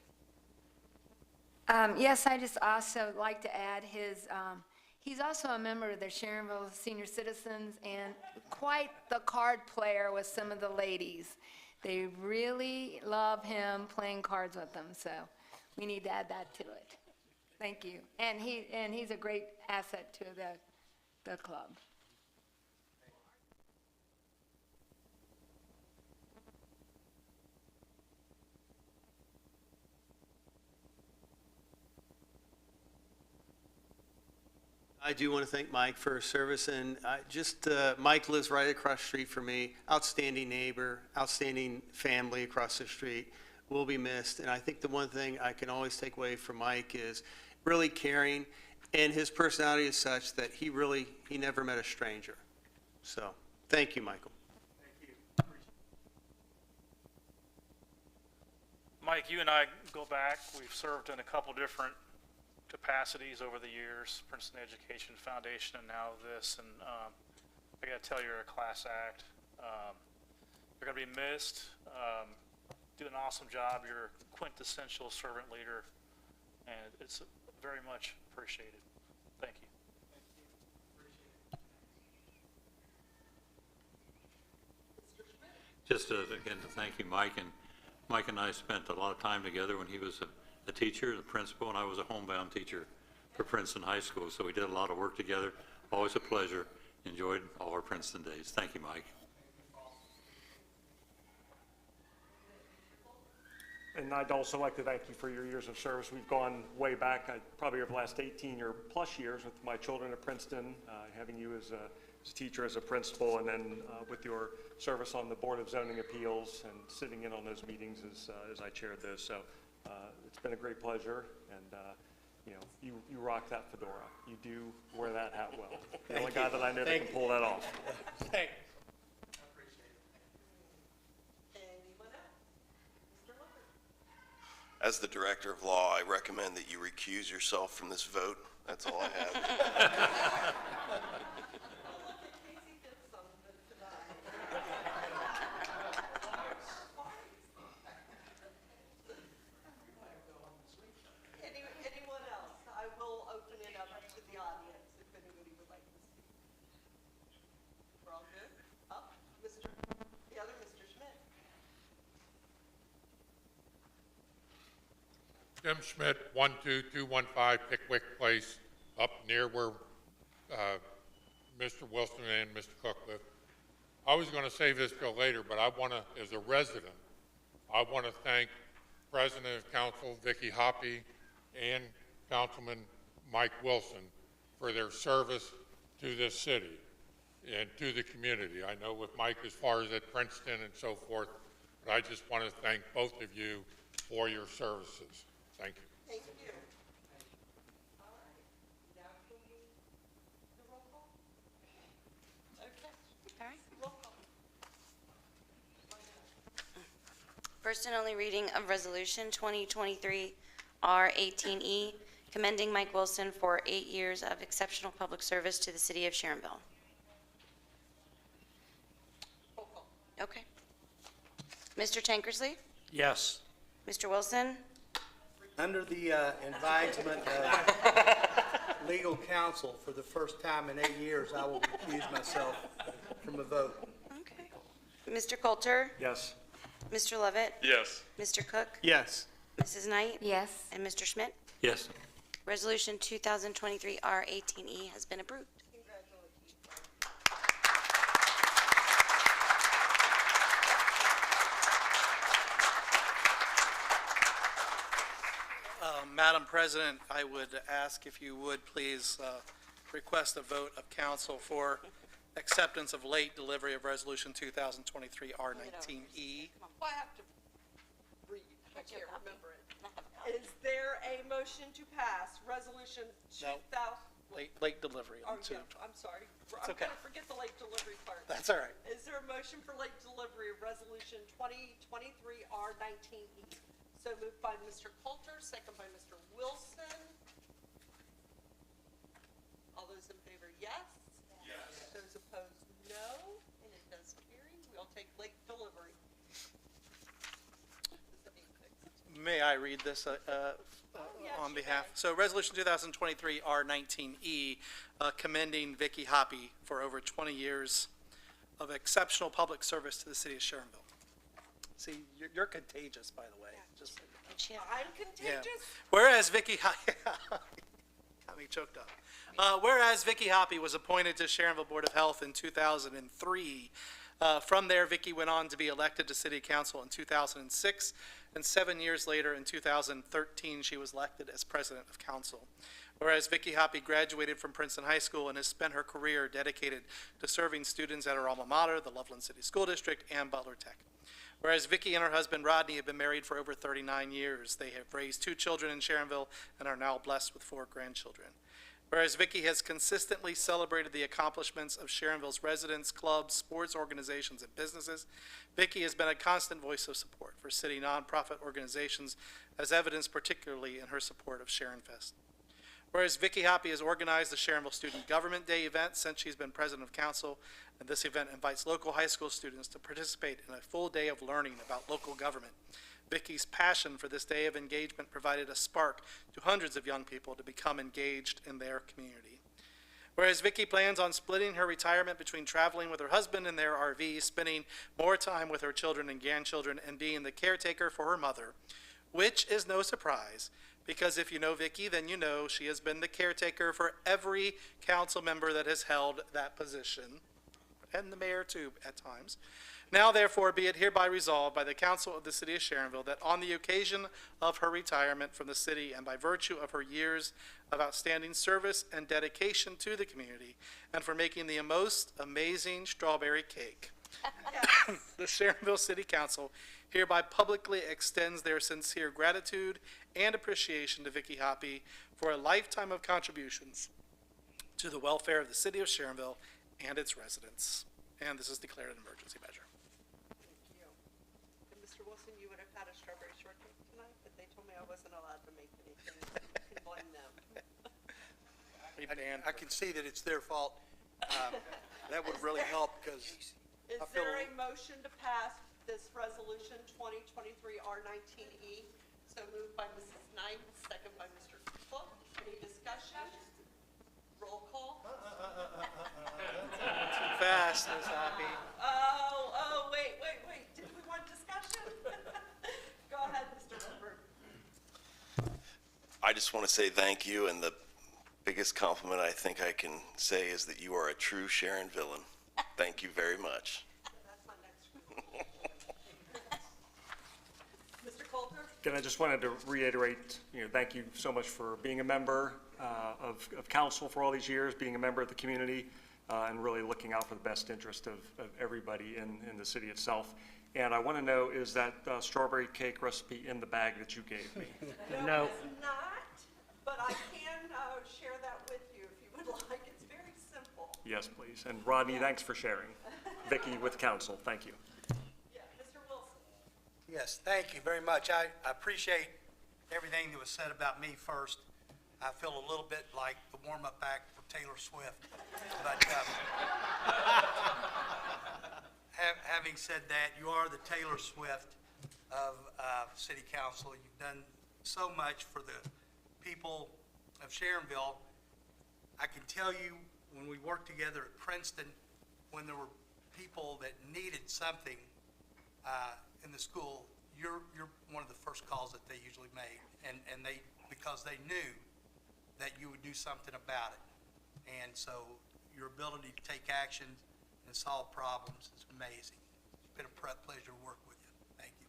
Yes, I just also like to add he's also a member of the Sharonville Senior Citizens and quite the card player with some of the ladies. They really love him playing cards with them, so we need to add that to it. Thank you. And he's a great asset to the club. I do want to thank Mike for his service, and Mike lives right across the street from me, outstanding neighbor, outstanding family across the street, will be missed. And I think the one thing I can always take away from Mike is really caring, and his personality is such that he never met a stranger. So, thank you, Michael. Thank you. Mike, you and I go back. We've served in a couple different capacities over the years, Princeton Education Foundation and now this, and I got to tell you, you're a class act. You're going to be missed. Do an awesome job. You're a quintessential servant leader, and it's very much appreciated. Thank you. Just again to thank you, Mike, and Mike and I spent a lot of time together when he was a teacher, the principal, and I was a homebound teacher for Princeton High School, so we did a lot of work together. Always a pleasure. Enjoyed all our Princeton days. Thank you, Mike. And I'd also like to thank you for your years of service. We've gone way back, probably over the last 18 or plus years with my children at Princeton, having you as as a teacher, as a principal, and then with your service on the Board of Zoning Appeals and sitting in on those meetings as I chaired those. So it's been a great pleasure, and you know, you rock that fedora. You do wear that hat well. The only guy that I know that can pull that off. Thank you. As the Director of Law, I recommend that you recuse yourself from this vote. That's all I have. Anyone else? I will open it up to the audience if anybody would like to speak. We're all good? Up, the other Mr. Schmidt. Jim Schmidt, 12215 Pickwick Place, up near where Mr. Wilson and Mr. Cook live. I was going to save this till later, but I want to, as a resident, I want to thank President of Council Vicki Hoppy and Councilman Mike Wilson for their service to this city and to the community. I know with Mike as far as at Princeton and so forth, but I just want to thank both of you for your services. Thank you. Thank you. All right. Now can we do roll call? Okay. All right. Roll call. First and only reading of Resolution 2023 R18E, commending Mike Wilson for 8 years of exceptional public service to the city of Sharonville. Roll call. Okay. Mr. Tankersley? Yes. Mr. Wilson? Under the advisement of legal counsel, for the first time in 8 years, I will recuse myself from a vote. Okay. Mr. Coulter? Yes. Mr. Lovett? Yes. Mr. Cook? Yes. Mrs. Knight? Yes. And Mr. Schmidt? Yes. Resolution 2023 R18E has been approved. Madam President, I would ask if you would please request a vote of council for acceptance of late delivery of Resolution 2023 R19E. Well, I have to read. I can't remember it. Is there a motion to pass Resolution 2000? Late delivery Oh, on two. yeah, I'm sorry. It's I'm okay. going to forget the late delivery part. That's all right. Is there a motion for late delivery of Resolution 2023 R19E? So moved by Mr. Coulter, second by Mr. Wilson. All those in favor, yes? Yes. Those opposed, no, and it does carry. We'll take late delivery. Does that mean fixed? May I read this yes, on you behalf? may. So Resolution 2023 R19E, commending Vicki Hoppy for over 20 years of exceptional public service to the city of Sharonville. See, you're contagious, by the way. Just so you know. I'm contagious? Whereas Vicki got me choked up. Whereas Vicki Hoppy was appointed to Sharonville Board of Health in 2003. From there, Vicki went on to be elected to City Council in 2006, and 7 years later, in 2013, she was elected as President of Council. Whereas Vicki Hoppy graduated from Princeton High School and has spent her career dedicated to serving students at her alma mater, the Loveland City School District, and Butler Tech. Whereas Vicki and her husband Rodney have been married for over 39 years. They have raised 2 children in Sharonville and are now blessed with 4 grandchildren. Whereas Vicki has consistently celebrated the accomplishments of Sharonville's residents, clubs, sports organizations, and businesses, Vicki has been a constant voice of support for city nonprofit organizations, as evidenced particularly in her support of Sharon Fest. Whereas Vicki Hoppy has organized the Sharonville Student Government Day event since she's been president of council, and this event invites local high school students to participate in a full day of learning about local government. Vicki's passion for this day of engagement provided a spark to hundreds of young people to become engaged in their community. Whereas Vicki plans on splitting her retirement between traveling with her husband in their RV, spending more time with her children and grandchildren, and being the caretaker for her mother, which is no surprise, because if you know Vicki, then you know she has been the caretaker for every council member that has held that position. and the mayor too at times. Now therefore be it hereby resolved by the council of the city of Sharonville that on the occasion of her retirement from the city and by virtue of her years of outstanding service and dedication to the community and for making the most amazing strawberry cake, the Sharonville City Council hereby publicly extends their sincere gratitude and appreciation to Vicki Hoppy for a lifetime of contributions to the welfare of the city of Sharonville and its residents. And this is declared an emergency measure. Thank you. And Mr. Wilson, you would have had a strawberry shortcake tonight, but they told me I wasn't allowed to make anything. You can blame them. I can see that it's their fault. That would really help because Is there a motion to pass this resolution 2023 R19E? So moved by Mrs. Knight, second by Mr. Cook. Any discussion? Roll call. Too fast, Ms. Hoppy. Wait. Did we want discussion? Go ahead, Mr. Hubbard. I just want to say thank you, and the biggest compliment I think I can say is that you are a true Sharonvillan. Thank you very much. That's my next Mr. Coulter? Again, I just wanted to reiterate, thank you so much for being a member of council for all these years, being a member of the community, and really looking out for the best interest of everybody in the city itself. And I want to know, is that strawberry cake recipe in the bag that you gave me? No, it's not, but I can share that with you if you would like. It's very simple. Yes, please. And Rodney, thanks for sharing. Vicki with council, thank you. Yeah, Mr. Wilson? Yes, thank you very much. I appreciate everything that was said about me first. I feel a little bit like the warm-up act for Taylor Swift. But having said that, you are the Taylor Swift of City Council. You've done so much for the people of Sharonville. I can tell you, when we worked together at Princeton, when there were people that needed something in the school, you're one of the first calls that they usually made, and they, because they knew that you would do something about it. And so your ability to take action and solve problems is amazing. It's been a pleasure to work with you. Thank you.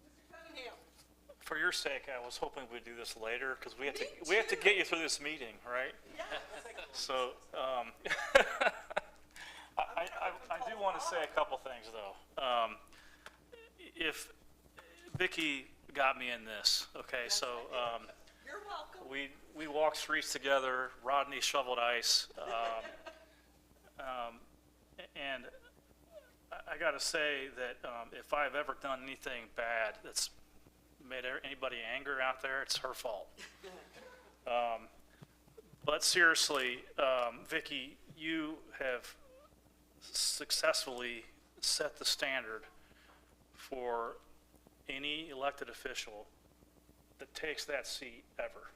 Mr. Cunningham? For your sake, I was hoping we'd do this later, because we have to get you through this meeting, right? Yes. So, I do want to say a couple things, though. If Vicki got me in this, okay, so, You're welcome. we walked streets together, Rodney shoveled ice, and I gotta say that, if I've ever done anything bad that's made anybody anger out there, it's her fault. But seriously, Vicki, you have successfully set the standard for any elected official that takes that seat ever.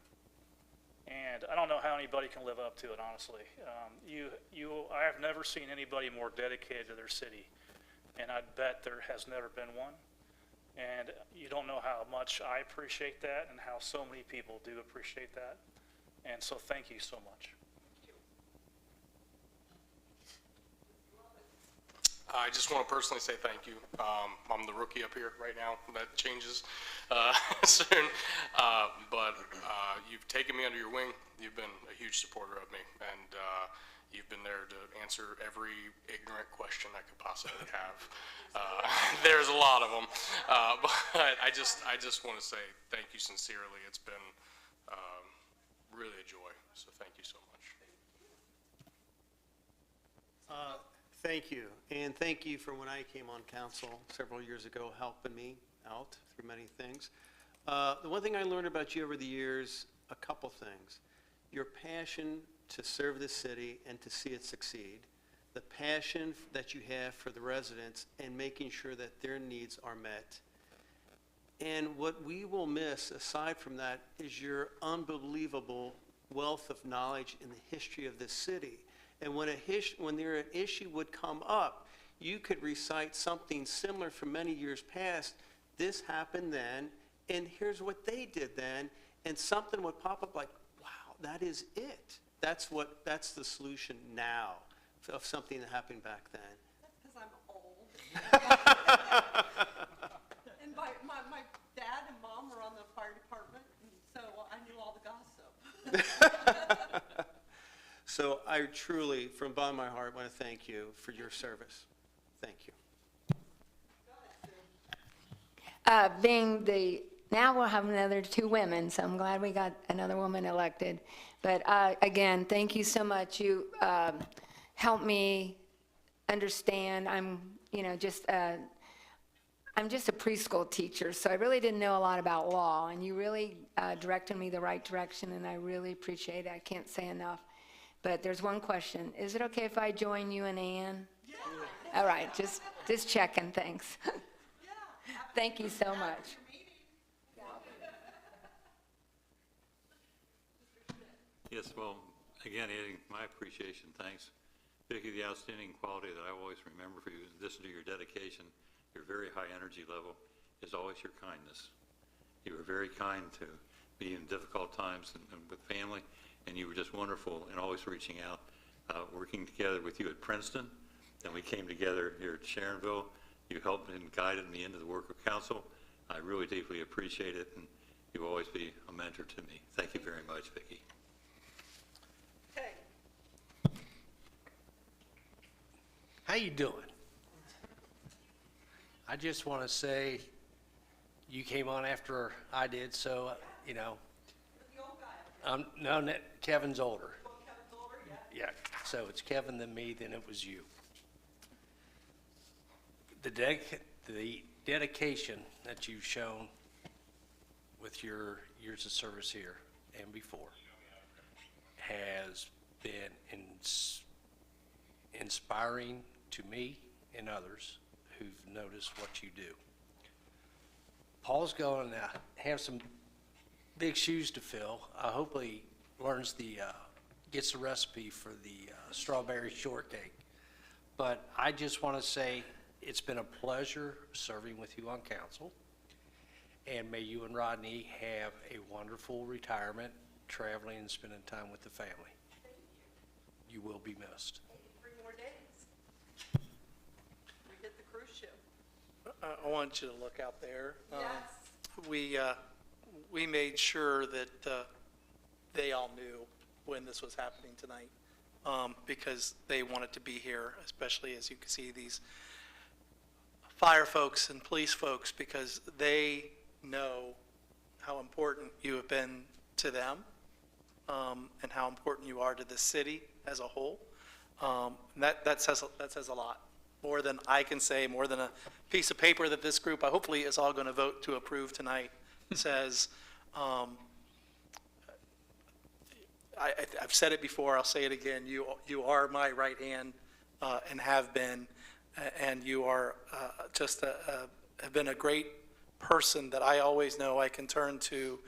And I don't know how anybody can live up to it, honestly. I have never seen anybody more dedicated to their city, and I bet there has never been one. And you don't know how much I appreciate that and how so many people do appreciate that. And so thank you so much. I just want to personally say thank you. I'm the rookie up here right now. That changes soon. But you've taken me under your wing. You've been a huge supporter of me. And you've been there to answer every ignorant question I could possibly have. There's a lot of them. But I just want to say thank you sincerely. It's been really a joy. So thank you so much. Thank you, and thank you for when I came on council several years ago, helping me out through many things. The one thing I learned about you over the years, a couple things. Your passion to serve the city and to see it succeed, the passion that you have for the residents and making sure that their needs are met. And what we will miss, aside from that, is your unbelievable wealth of knowledge in the history of this city. And when an issue would come up, you could recite something similar from many years past. This happened then, and here's what they did then. and something would pop up like, wow, that is it. That's the solution now of something that happened back then. That's because I'm old. And my dad and mom were on the fire department, and so I knew all the gossip. So I truly, from the bottom of my heart, want to thank you for your service. Thank you. Now we'll have another 2 women, so I'm glad we got another woman elected. But again, thank you so much. You helped me understand. I'm just a preschool teacher, so I really didn't know a lot about law, and you really directed me the right direction, and I really appreciate it. I can't say enough. But there's one question. Is it okay if I join you and Ann? Yeah. All right, just checking, thanks. Thank you so much. Yes, well, again, adding my appreciation, thanks. Vicki, the outstanding quality that I always remember for you, in addition to your dedication, your very high energy level, is always your kindness. You were very kind to me in difficult times and with family, and you were just wonderful in always reaching out, working together with you at Princeton. Then we came together here at Sharonville. You helped and guided me into the work of council. I really deeply appreciate it, and you will always be a mentor to me. Thank you very much, Vicki. Okay. How you doing? I just want to say you came on after I did, so, no, Kevin's older. Yeah, so it's Kevin, then me, then it was you. The dedication that you've shown with your years of service here and before has been inspiring to me and others who've noticed what you do. Paul's going to have some big shoes to fill. Hopefully learns gets the recipe for the strawberry shortcake. But I just want to say it's been a pleasure serving with you on council. And may you and Rodney have a wonderful retirement, traveling and spending time with the family. You will be missed. 3 more days. We hit the cruise ship. I want you to look out there. Yes. We made sure that they all knew when this was happening tonight, because they wanted to be here, especially as you can see these fire folks and police folks, because they know how important you have been to them, and how important you are to the city as a whole. That says a lot, more than I can say, more than a piece of paper that this group, hopefully, is all going to vote to approve tonight, says. I've said it before, I'll say it again, you are my right hand, and have been, and you are have been a great person that I always know I can turn to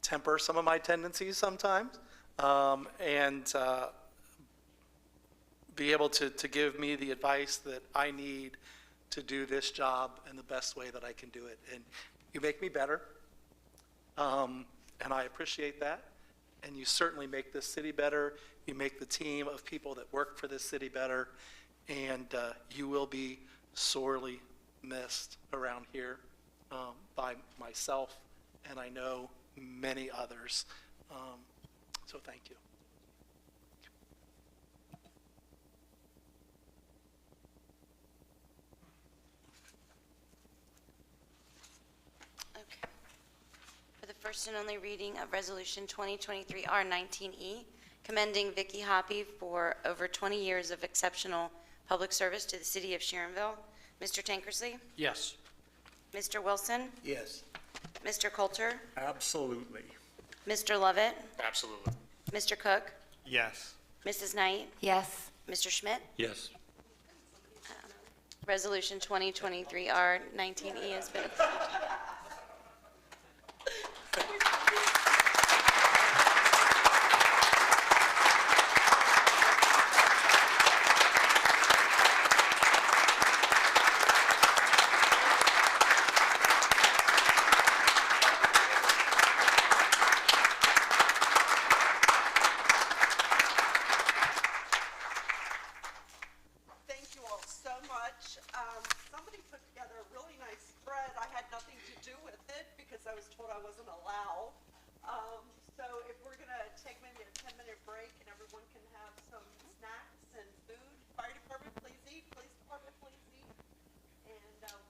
temper some of my tendencies sometimes, and be able to give me the advice that I need to do this job in the best way that I can do it. And you make me better, and I appreciate that. And you certainly make this city better. You make the team of people that work for this city better. And you will be sorely missed around here by myself, and I know many others. So thank you. Okay. For the first and only reading of Resolution 2023 R19E, commending Vicki Hoppy for over 20 years of exceptional public service to the city of Sharonville, Mr. Tankersley? Yes. Mr. Wilson? Yes. Mr. Coulter? Absolutely. Mr. Lovett? Absolutely. Mr. Cook? Yes. Mrs. Knight? Yes. Mr. Schmidt? Yes. Resolution 2023 R19E has been approved.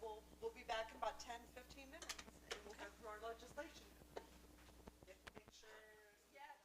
we'll be back in about 10, 15 minutes, and we'll go through our legislation. Get pictures. Yeah.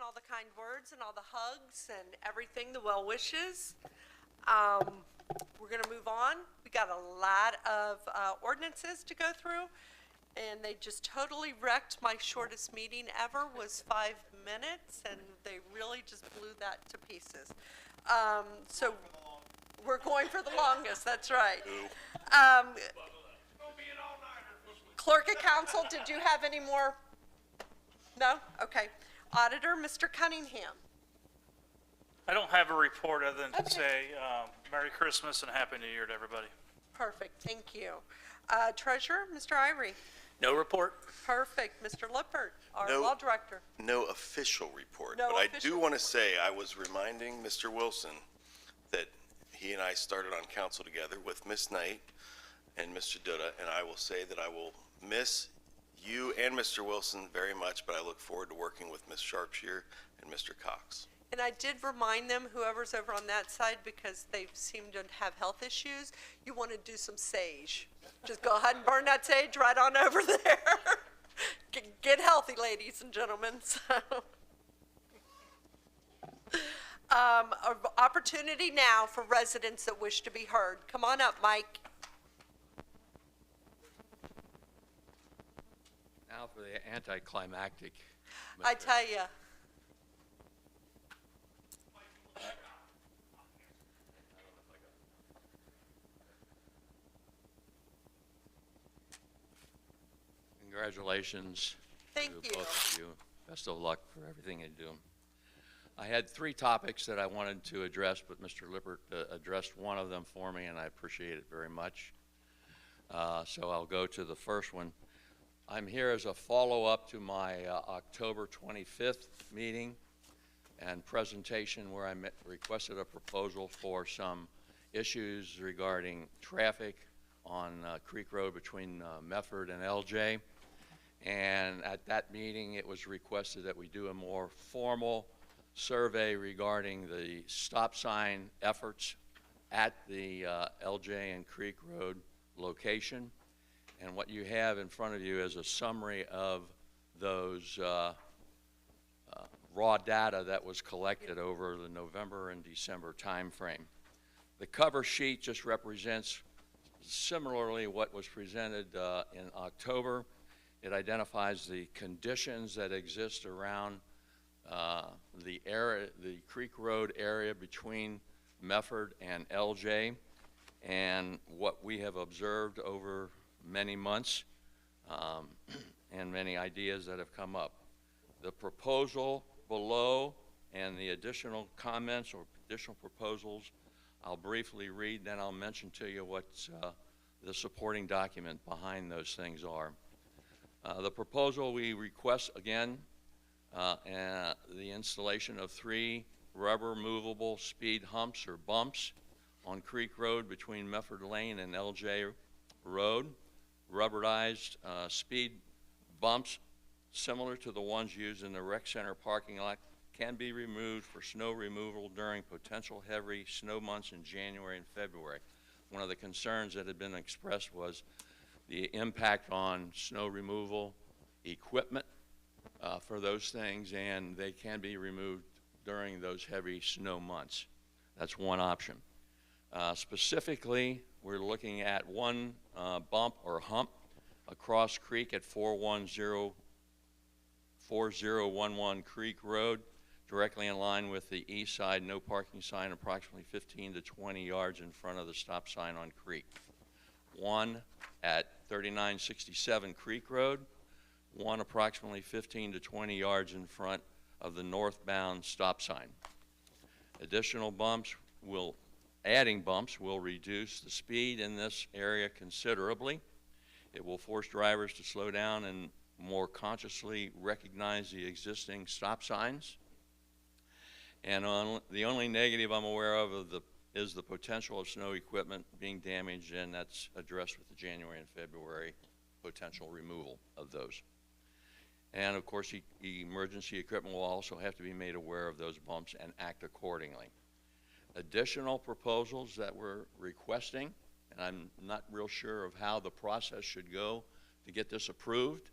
all the kind words and all the hugs and everything, the well wishes. We're going to move on. We got a lot of ordinances to go through, and they just totally wrecked my shortest meeting ever, was 5 minutes, and they really just blew that to pieces. So we're going for the longest, that's right. Clerk of Council, did you have any more? No? Okay. Auditor, Mr. Cunningham. I don't have a report other than to say Merry Christmas and Happy New Year to everybody. Perfect, thank you. Treasurer, Mr. Irie. No report? Perfect. Mr. Lippert, our No. law director. No official report, No but I official do want to say, I was reminding Mr. Wilson that he and I started on council together with Miss Knight and Mr. Duda, and I will say that I will miss you and Mr. Wilson very much, but I look forward to working with Ms. Sharpshear and Mr. Cox. And I did remind them, whoever's over on that side, because they seem to have health issues, you want to do some sage. Just go ahead and burn that sage right on over there. Get healthy, ladies and gentlemen. So, opportunity now for residents that wish to be heard. Come on up, Mike. Now for the anticlimactic. I tell you. Congratulations Thank to you. both of you. Best of luck for everything you do. I had 3 topics that I wanted to address, but Mr. Lippert addressed one of them for me, and I appreciate it very much. So I'll go to the first one. I'm here as a follow-up to my October 25th meeting and presentation where I requested a proposal for some issues regarding traffic on Creek Road between Medford and LJ. And at that meeting, it was requested that we do a more formal survey regarding the stop sign efforts at the LJ and Creek Road location. And what you have in front of you is a summary of those raw data that was collected over the November and December timeframe. The cover sheet just represents similarly what was presented in October. It identifies the conditions that exist around the Creek Road area between Medford and LJ, and what we have observed over many months and many ideas that have come up. The proposal below and the additional comments or additional proposals, I'll briefly read, then I'll mention to you what the supporting document behind those things are. The proposal, we request again the installation of 3 rubber movable speed humps or bumps on Creek Road between Medford Lane and LJ Road. Rubberized speed bumps similar to the ones used in the rec center parking lot can be removed for snow removal during potential heavy snow months in January and February. One of the concerns that had been expressed was the impact on snow removal equipment for those things, and they can be removed during those heavy snow months. That's one option. Specifically, we're looking at one bump or hump across creek at 4011 Creek Road, directly in line with the east side no parking sign approximately 15 to 20 yards in front of the stop sign on Creek. One at 3967 Creek Road, one approximately 15 to 20 yards in front of the northbound stop sign. Additional bumps adding bumps will reduce the speed in this area considerably. It will force drivers to slow down and more consciously recognize the existing stop signs. And the only negative I'm aware of is the potential of snow equipment being damaged, and that's addressed with the January and February potential removal of those. And of course, emergency equipment will also have to be made aware of those bumps and act accordingly. Additional proposals that we're requesting, and I'm not real sure of how the process should go to get this approved,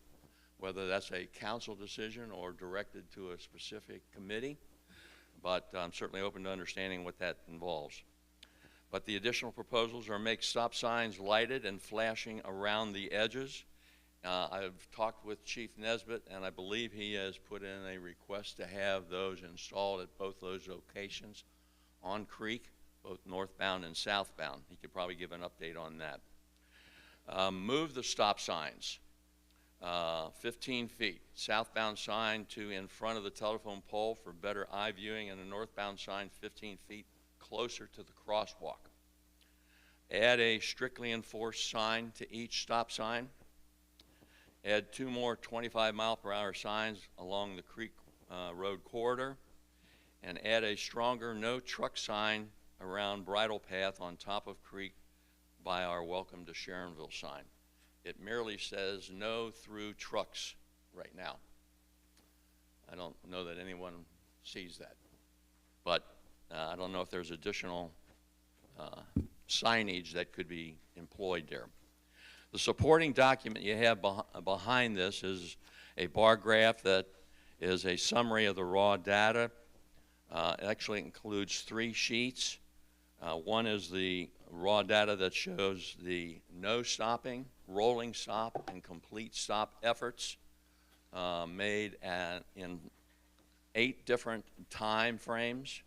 whether that's a council decision or directed to a specific committee, but I'm certainly open to understanding what that involves. But the additional proposals are make stop signs lighted and flashing around the edges. I've talked with Chief Nesbitt, and I believe he has put in a request to have those installed at both those locations on Creek, both northbound and southbound. He could probably give an update on that. Move the stop signs 15 feet. Southbound sign to in front of the telephone pole for better eye viewing, and a northbound sign 15 feet closer to the crosswalk. Add a strictly enforced sign to each stop sign. Add 2 more 25-mile-per-hour signs along the Creek Road corridor, and add a stronger no truck sign around Bridle Path on top of Creek by our Welcome to Sharonville sign. It merely says no through trucks right now. I don't know that anyone sees that, but I don't know if there's additional signage that could be employed there. The supporting document you have behind this is a bar graph that is a summary of the raw data. It actually includes 3 sheets. One is the raw data that shows the no stopping, rolling stop, and complete stop efforts made in 8 different time frames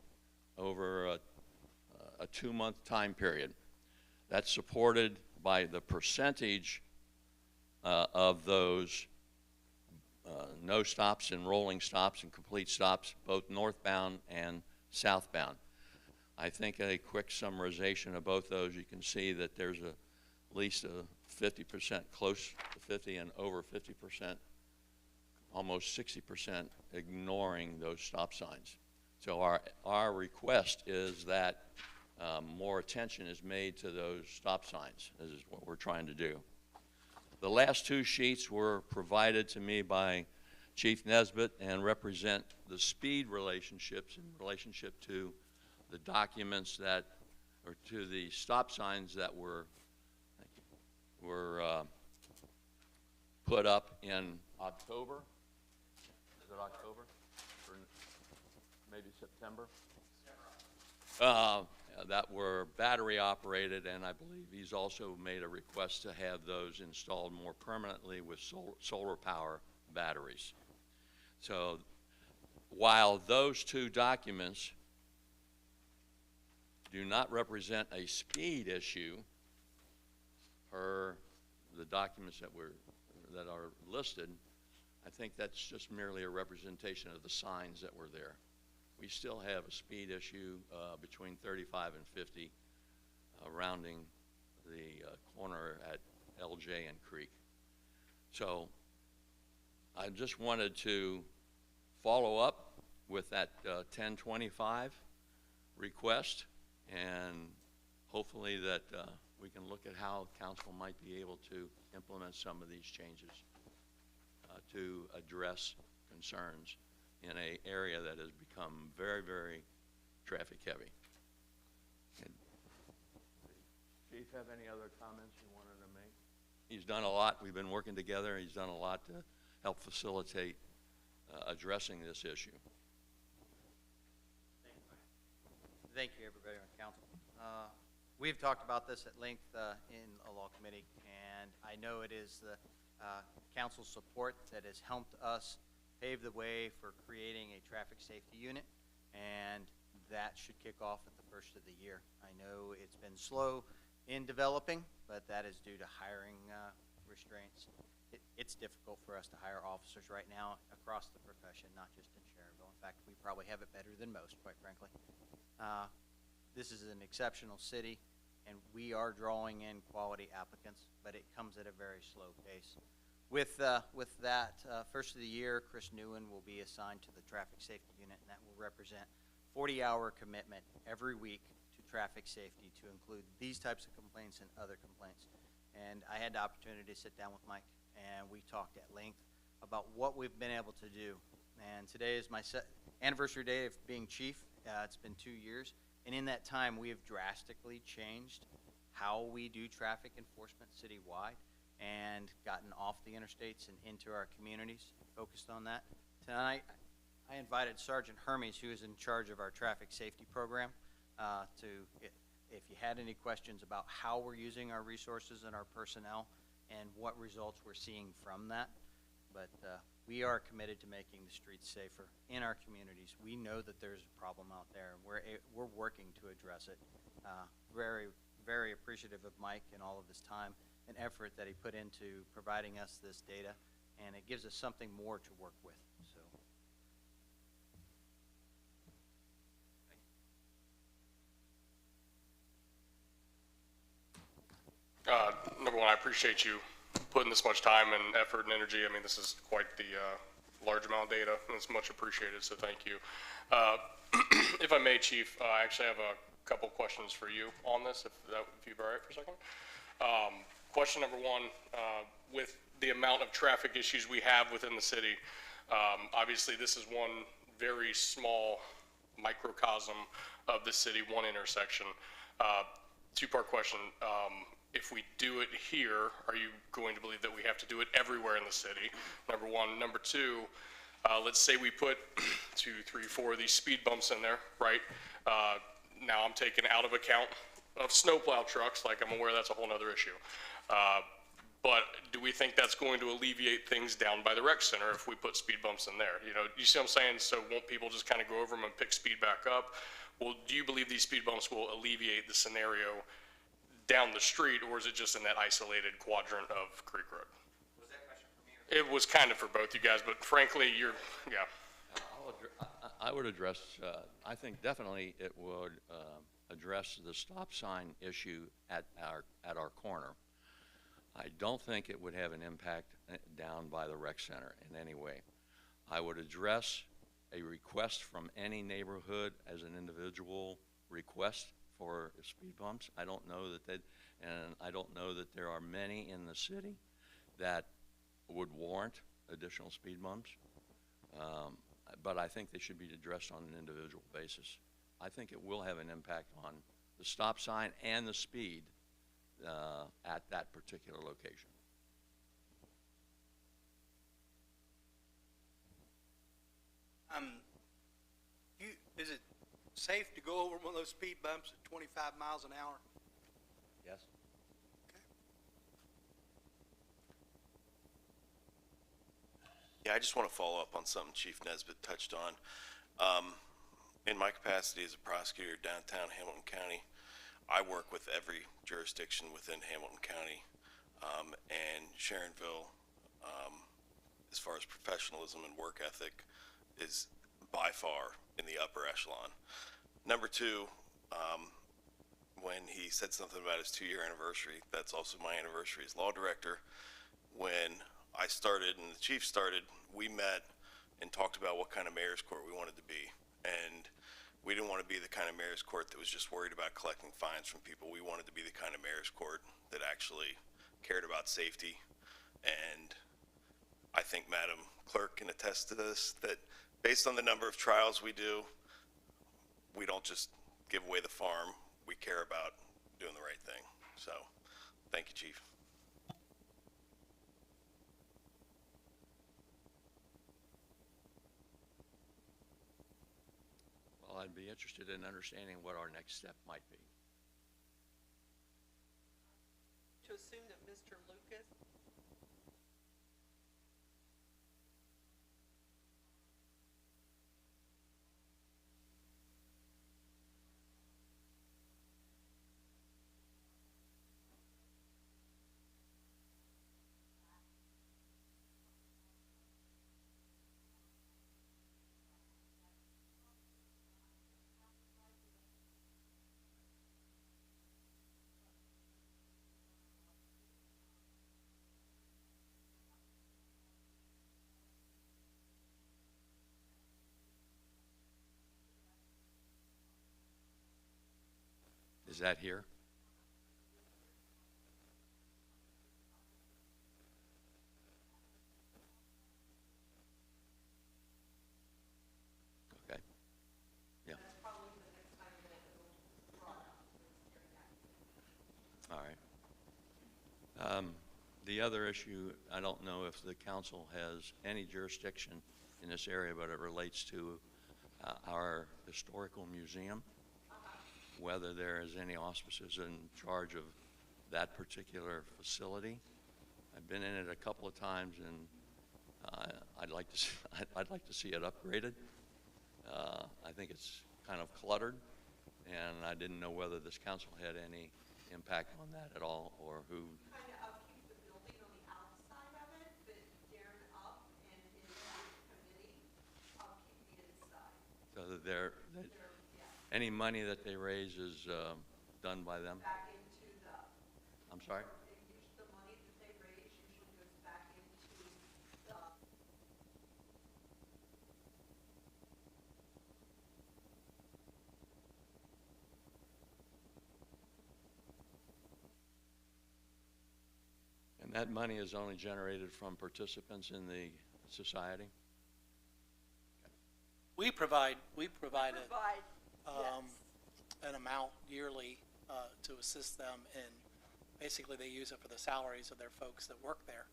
over a 2-month time period. That's supported by the percentage of those no stops and rolling stops and complete stops, both northbound and southbound. I think a quick summarization of both those, you can see that there's at least a 50%, close to 50 and over 50%, almost 60% ignoring those stop signs. So our request is that more attention is made to those stop signs. This is what we're trying to do. The last 2 sheets were provided to me by Chief Nesbitt and represent the speed relationships in relationship to the documents that, or to the stop signs that were put up in October. Is it October? Or maybe September? That were battery operated, and I believe he's also made a request to have those installed more permanently with solar power batteries. So while those 2 documents do not represent a speed issue per the documents that are listed, I think that's just merely a representation of the signs that were there. We still have a speed issue between 35 and 50 rounding the corner at LJ and Creek. So I just wanted to follow up with that 1025 request, and hopefully that we can look at how council might be able to implement some of these changes to address concerns in an area that has become very, very traffic heavy. Chief, have any other comments you wanted to make? He's done a lot. We've been working together. He's done a lot to help facilitate addressing this issue. Thank you, everybody on council. We've talked about this at length in a law committee, and I know it is the council's support that has helped us pave the way for creating a traffic safety unit, and that should kick off at the first of the year. I know it's been slow in developing, but that is due to hiring restraints. It's difficult for us to hire officers right now across the profession, not just in Sharonville. In fact, we probably have it better than most, quite frankly. This is an exceptional city, and we are drawing in quality applicants, but it comes at a very slow pace. With that, first of the year, Chris Newen will be assigned to the traffic safety unit, and that will represent 40-hour commitment every week to traffic safety to include these types of complaints and other complaints. And I had the opportunity to sit down with Mike, and we talked at length about what we've been able to do. And today is my anniversary day of being chief. It's been 2 years, and in that time, we have drastically changed how we do traffic enforcement citywide. and gotten off the interstates and into our communities, focused on that. Tonight, I invited Sergeant Hermes, who is in charge of our traffic safety program, if you had any questions about how we're using our resources and our personnel and what results we're seeing from that. But we are committed to making the streets safer in our communities. We know that there's a problem out there, and we're working to address it. Very, very appreciative of Mike and all of his time and effort that he put into providing us this data, and it gives us something more to work with. So. Number one, I appreciate you putting this much time and effort and energy. I mean, this is quite the large amount of data, and it's much appreciated, so thank you. If I may, Chief, I actually have a couple questions for you on this, if you'd be all right for a second. Question number one, with the amount of traffic issues we have within the city, obviously this is one very small microcosm of the city, one intersection. Two-part question. If we do it here, are you going to believe that we have to do it everywhere in the city? Number one. Number two, let's say we put 2, 3, 4 of these speed bumps in there, right? Now I'm taking out of account of snowplow trucks, like I'm aware that's a whole other issue. But do we think that's going to alleviate things down by the rec center if we put speed bumps in there? You know, you see what I'm saying? So won't people just kind of go over them and pick speed back up? Well, do you believe these speed bumps will alleviate the scenario down the street, or is it just in that isolated quadrant of Creek Road? Was that question for me? It was kind of for both you guys, but frankly, yeah. I would address, I think definitely it would address the stop sign issue at our corner. I don't think it would have an impact down by the rec center in any way. I would address a request from any neighborhood as an individual request for speed bumps. I don't know and I don't know that there are many in the city that would warrant additional speed bumps. But I think they should be addressed on an individual basis. I think it will have an impact on the stop sign and the speed at that particular location. Is it safe to go over one of those speed bumps at 25 miles an hour? Yes. Yeah, I just want to follow up on something Chief Nesbitt touched on. In my capacity as a prosecutor downtown Hamilton County, I work with every jurisdiction within Hamilton County, and Sharonville, as far as professionalism and work ethic, is by far in the upper echelon. Number two, when he said something about his 2-year anniversary, that's also my anniversary as law director. When I started and the chief started, we met and talked about what kind of mayor's court we wanted to be. And we didn't want to be the kind of mayor's court that was just worried about collecting fines from people. We wanted to be the kind of mayor's court that actually cared about safety. And I think Madam Clerk can attest to this, that based on the number of trials we do, we don't just give away the farm. We care about doing the right thing. So, thank you, Chief. Well, I'd be interested in understanding what our next step might be. To assume that Mr. Lucas Is that here? Okay. Yeah. All right. The other issue, I don't know if the council has any jurisdiction in this area, but it relates to our historical museum, whether there is any auspices in charge of that particular facility. I've been in it a couple of times, and I'd like to see it upgraded. I think it's kind of cluttered, and I didn't know whether this council had any impact on that at all, or who. Kind of upkeep the building on the outside of it, but Darren up and his committee upkeep the inside. So that any money that they raise is done by them? Back into the. I'm sorry? The money that they raise usually goes back into the. And that money is only generated from participants in the society? We provide Provide, an amount yearly to assist them, and basically they use it for the salaries of their folks that work there,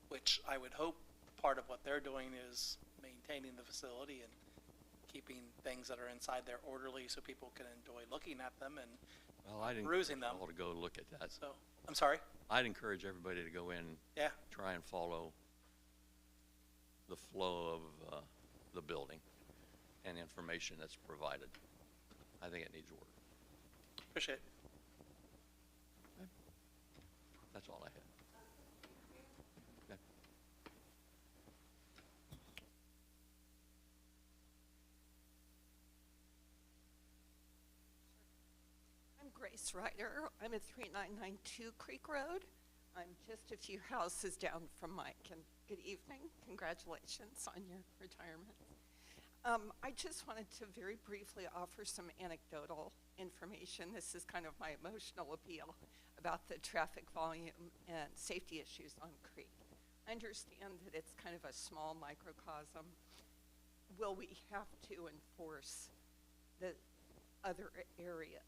which I would hope part of what they're doing is maintaining the facility and keeping things that are inside there orderly so people can enjoy looking at them and Well, I'd perusing encourage them. all to go look at that. So, I'm sorry? I'd encourage everybody to go in, Yeah. try and follow the flow of the building and information that's provided. I think it needs work. Appreciate it. That's all I had. Okay. I'm Grace Ryder. I'm at 3992 Creek Road. I'm just a few houses down from Mike, and good evening. Congratulations on your retirement. I just wanted to very briefly offer some anecdotal information. This is kind of my emotional appeal about the traffic volume and safety issues on Creek. I understand that it's kind of a small microcosm. Will we have to enforce the other areas,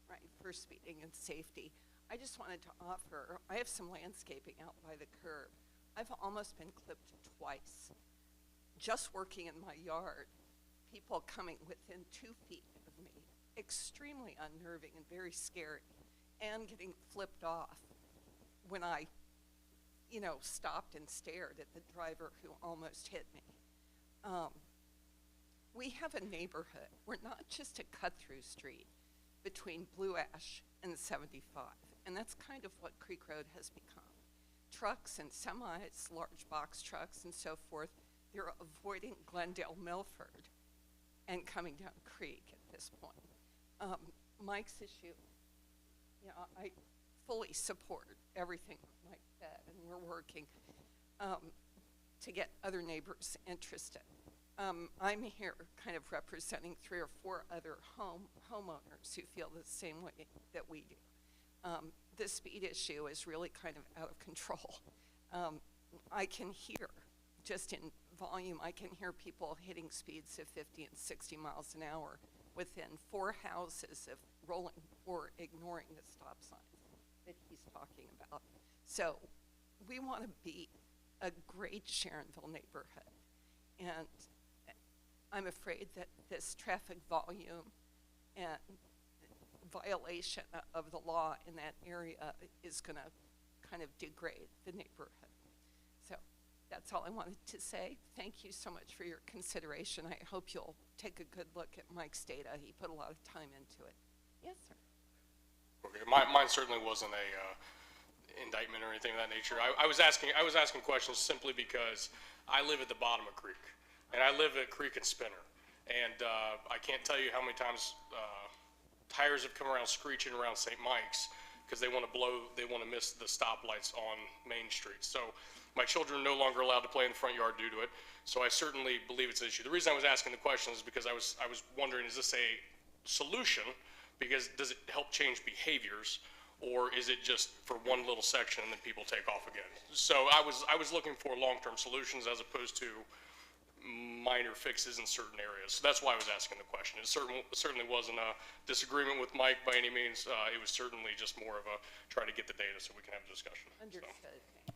right, for speeding and safety? I just wanted to offer, I have some landscaping out by the curb. I've almost been clipped twice. Just working in my yard, people coming within 2 feet of me, extremely unnerving and very scary, and getting flipped off when I, stopped and stared at the driver who almost hit me. We have a neighborhood. We're not just a cut-through street between Blue Ash and 75, and that's kind of what Creek Road has become. Trucks and semis, large box trucks and so forth, they're avoiding Glendale Milford and coming down Creek at this point. Mike's issue, I fully support everything Mike said, and we're working to get other neighbors interested. I'm here kind of representing 3 or 4 other homeowners who feel the same way that we do. The speed issue is really kind of out of control. I can hear, just in volume, I can hear people hitting speeds of 50 and 60 miles an hour within 4 houses of rolling or ignoring the stop signs that he's talking about. So we want to be a great Sharonville neighborhood. And I'm afraid that this traffic volume and violation of the law in that area is going to kind of degrade the neighborhood. So that's all I wanted to say. Thank you so much for your consideration. I hope you'll take a good look at Mike's data. He put a lot of time into it. Yes, sir. Okay, mine certainly wasn't a indictment or anything of that nature. I was asking questions simply because I live at the bottom of Creek, and I live at Creek and Spinner, and I can't tell you how many times tires have come around screeching around St. Mike's because they want to miss the stoplights on Main Street. So my children are no longer allowed to play in the front yard due to it. So I certainly believe it's an issue. The reason I was asking the question is because I was wondering, is this a solution? Because does it help change behaviors, or is it just for one little section and then people take off again? So I was looking for long-term solutions as opposed to minor fixes in certain areas. So that's why I was asking the question. It certainly wasn't a disagreement with Mike by any means. It was certainly just more of a try to get the data so we can have a discussion. So. Understood, thank you. Yeah.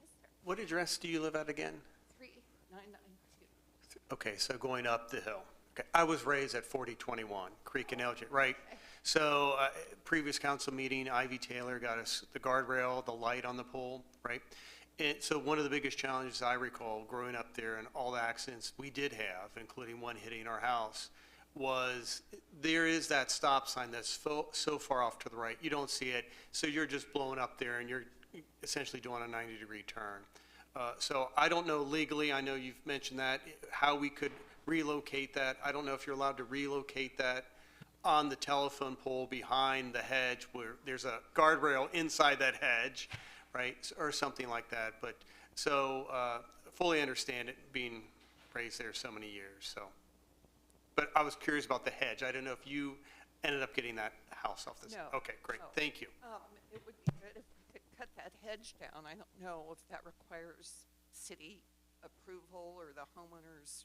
Yes, sir. What address do you live at again? 3992. Okay, so going up the hill. Okay, I was raised at 4021 Creek and LJ, right? So previous council meeting, Ivy Taylor got us the guardrail, the light on the pole, right? And so one of the biggest challenges I recall growing up there and all the accidents we did have, including one hitting our house, was there is that stop sign that's so far off to the right, you don't see it, so you're just blowing up there and you're essentially doing a 90-degree turn. So I don't know legally, I know you've mentioned that, how we could relocate that. I don't know if you're allowed to relocate that on the telephone pole behind the hedge where there's a guardrail inside that hedge, right, or something like that. But so fully understand it being raised there so many years. So, but I was curious about the hedge. I don't know if you ended up getting that house off this. No. Okay, great. No. Thank you. It would be good if we could cut that hedge down. I don't know if that requires city approval or the homeowners,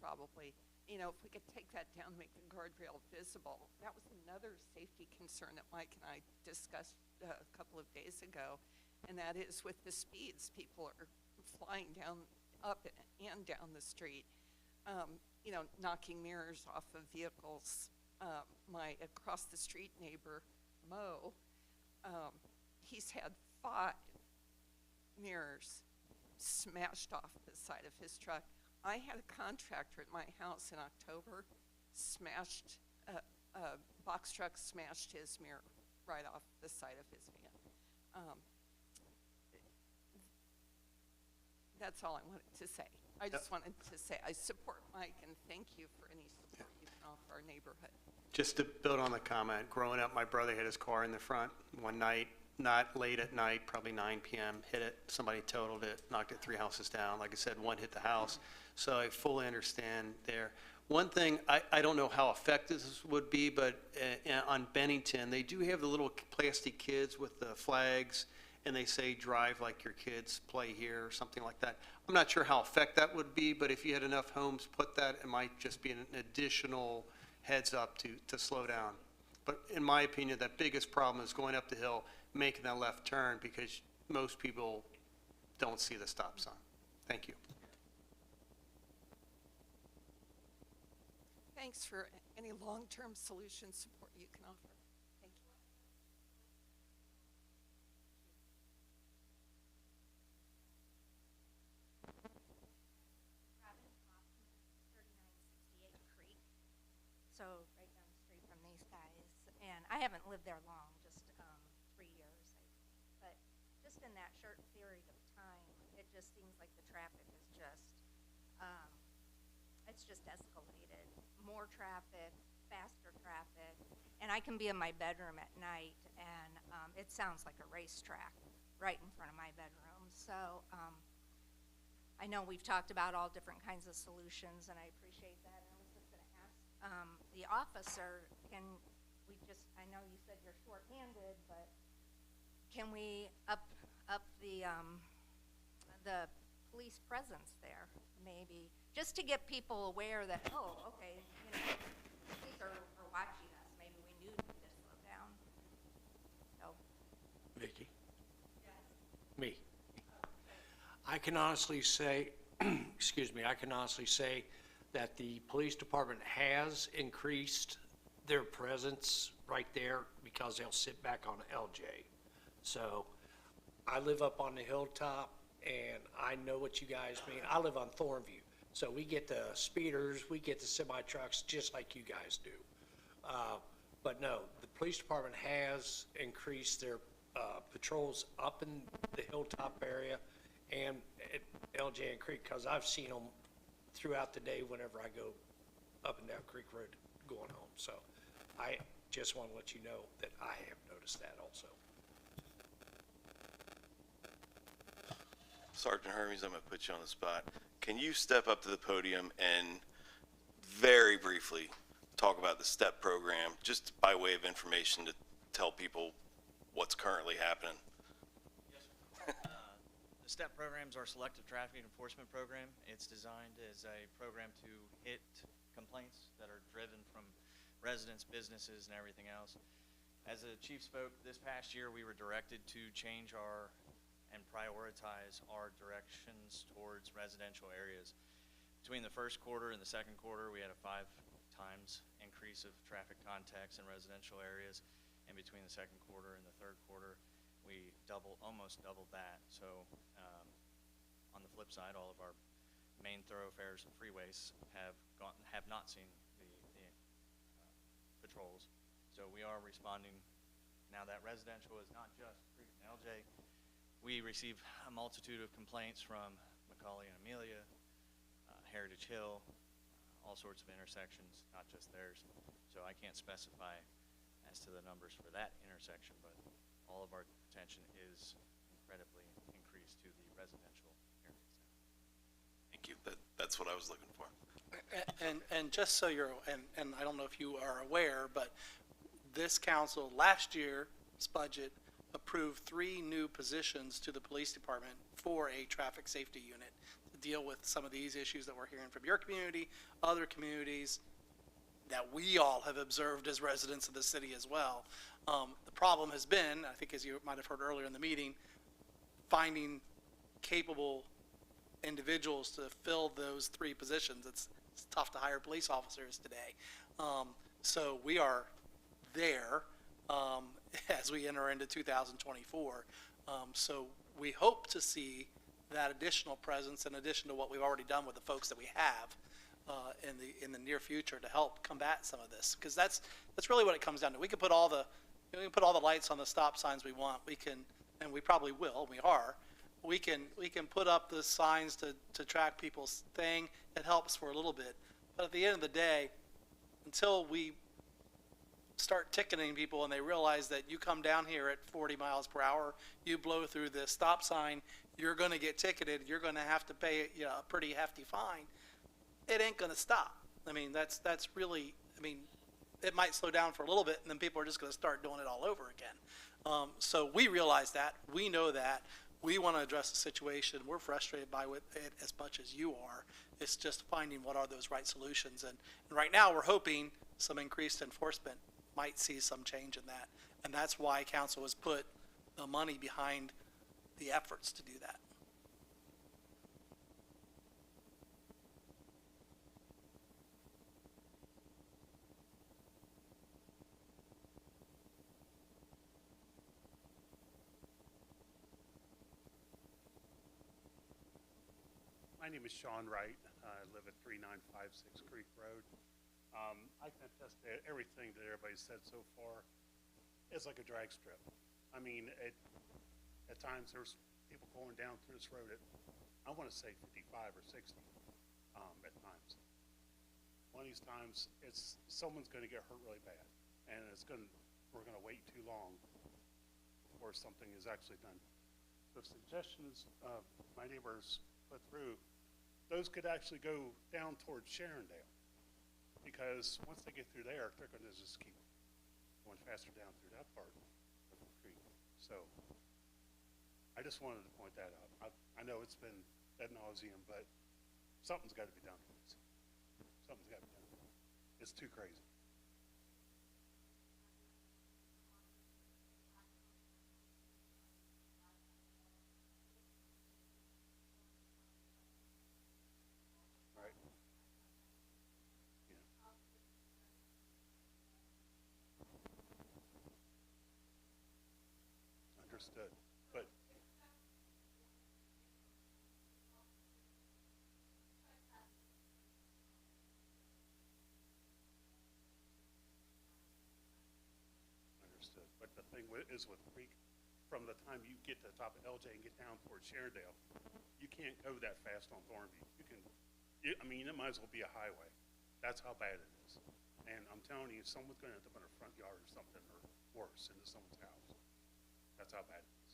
probably. You know, if we could take that down, make the guardrail visible. That was another safety concern that Mike and I discussed a couple of days ago, and that is with the speeds, people are flying down, up and down the street, you know, knocking mirrors off of vehicles. My across-the-street neighbor, Mo, he's had 5 mirrors smashed off the side of his truck. I had a contractor at my house in October, a box truck smashed his mirror right off the side of his van. That's all I wanted to say. I just wanted to say I support Mike and thank you for any support you can offer our neighborhood. Just to build on the comment, growing up, my brother hit his car in the front one night, not late at night, probably 9 p.m., hit it, somebody totaled it, knocked it 3 houses down. Like I said, one hit the house. So I fully understand there. One thing, I don't know how effective this would be, but on Bennington, they do have the little plastic kids with the flags, and they say, drive like your kids, play here, or something like that. I'm not sure how effective that would be, but if you had enough homes put that, it might just be an additional heads up to slow down. But in my opinion, that biggest problem is going up the hill, making that left turn, because most people don't see the stop sign. Thank you. Thanks for any long-term solution support you can offer. Thank you. So right down the street from these guys, and I haven't lived there long, just 3 years, but just in that short period of time, it just seems like the traffic is just, it's just escalated. More traffic, faster traffic, and I can be in my bedroom at night, and it sounds like a racetrack right in front of my bedroom. So I know we've talked about all different kinds of solutions, and I appreciate that. And I was just going to ask the officer, can we just, I know you said you're short-handed, but can we up the police presence there, maybe, just to get people aware that, oh, okay, you know, police are watching us, maybe we need to slow down. So. Vicki? Yes. Me. I can honestly say, excuse me, I can honestly say that the police department has increased their presence right there because they'll sit back on LJ. So I live up on the hilltop, and I know what you guys mean. I live on Thornview, so we get the speeders, we get the semi-trucks just like you guys do. But no, the police department has increased their patrols up in the hilltop area and at LJ and Creek, because I've seen them throughout the day whenever I go up and down Creek Road going home. So I just want to let you know that I have noticed that also. Sergeant Hermes, I'm going to put you on the spot. Can you step up to the podium and very briefly talk about the STEP program, just by way of information to tell people what's currently happening? Yes, sir. The STEP program is our selective traffic enforcement program. It's designed as a program to hit complaints that are driven from residents, businesses, and everything else. As the chief spoke, this past year we were directed to change and prioritize our directions towards residential areas. Between the first quarter and the second quarter, we had a 5 times increase of traffic contacts in residential areas, and between the second quarter and the third quarter, we almost doubled that. So on the flip side, all of our main thoroughfares and freeways have not seen the patrols. So we are responding. Now that residential is not just Creek and LJ. We receive a multitude of complaints from Macaulay and Amelia, Heritage Hill, all sorts of intersections, not just theirs. So I can't specify as to the numbers for that intersection, but all of our attention is incredibly increased to the residential areas. Thank you. That's what I was looking for. And just so you're, and I don't know if you are aware, but this council last year's budget approved 3 new positions to the police department for a traffic safety unit to deal with some of these issues that we're hearing from your community, other communities that we all have observed as residents of the city as well. The problem has been, I think as you might have heard earlier in the meeting, finding capable individuals to fill those 3 positions. It's tough to hire police officers today. So we are there as we enter into 2024. So we hope to see that additional presence in addition to what we've already done with the folks that we have in the near future to help combat some of this, because that's really what it comes down to. We can put all the lights on the stop signs we want. We can, and we probably will. We are. We can put up the signs to track people's thing. It helps for a little bit, but at the end of the day, until we start ticketing people and they realize that you come down here at 40 miles per hour, you blow through the stop sign, you're going to get ticketed. You're going to have to pay a pretty hefty fine. It ain't going to stop. I mean, that's really. I mean, it might slow down for a little bit, and then people are just going to start doing it all over again. So we realize that. We know that. We want to address the situation. We're frustrated by it as much as you are. It's just finding what are those right solutions. And right now we're hoping some increased enforcement might see some change in that. And that's why council has put the money behind the efforts to do that. My name is Sean Wright. I live at 3956 Creek Road. I can attest to everything that everybody's said so far. It's like a drag strip. I mean, at times there's people going down through this road at, I want to say 55 or 60 at times. One of these times, someone's going to get hurt really bad, and we're going to wait too long before something is actually done. The suggestions my neighbors put through, those could actually go down towards Sharonville, because once they get through there, they're going to just keep going faster down through that part of the creek. So I just wanted to point that out. I know it's been ad nauseum, but something's got to be done. Something's got to be done. It's too crazy. Understood, but understood. But the thing is with Creek, from the time you get to the top of LJ and get down towards Sharonville, you can't go that fast on Thornby. I mean, it might as well be a highway. That's how bad it is. And I'm telling you, someone's going to end up in their front yard or something, or worse, into someone's house. That's how bad it is.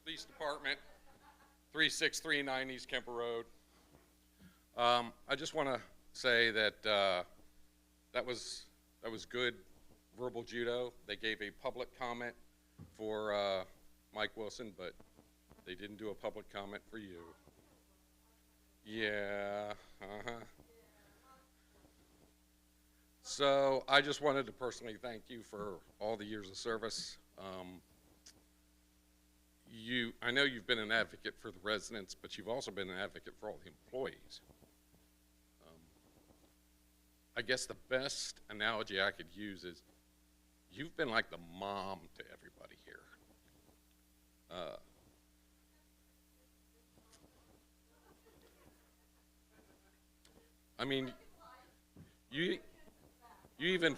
Police Department, 3639 East Kemper Road. I just want to say that that was good verbal judo. They gave a public comment for Mike Wilson, but they didn't do a public comment for you. Yeah, So I just wanted to personally thank you for all the years of service. I know you've been an advocate for the residents, but you've also been an advocate for all the employees. I guess the best analogy I could use is you've been like the mom to everybody here. I mean, you even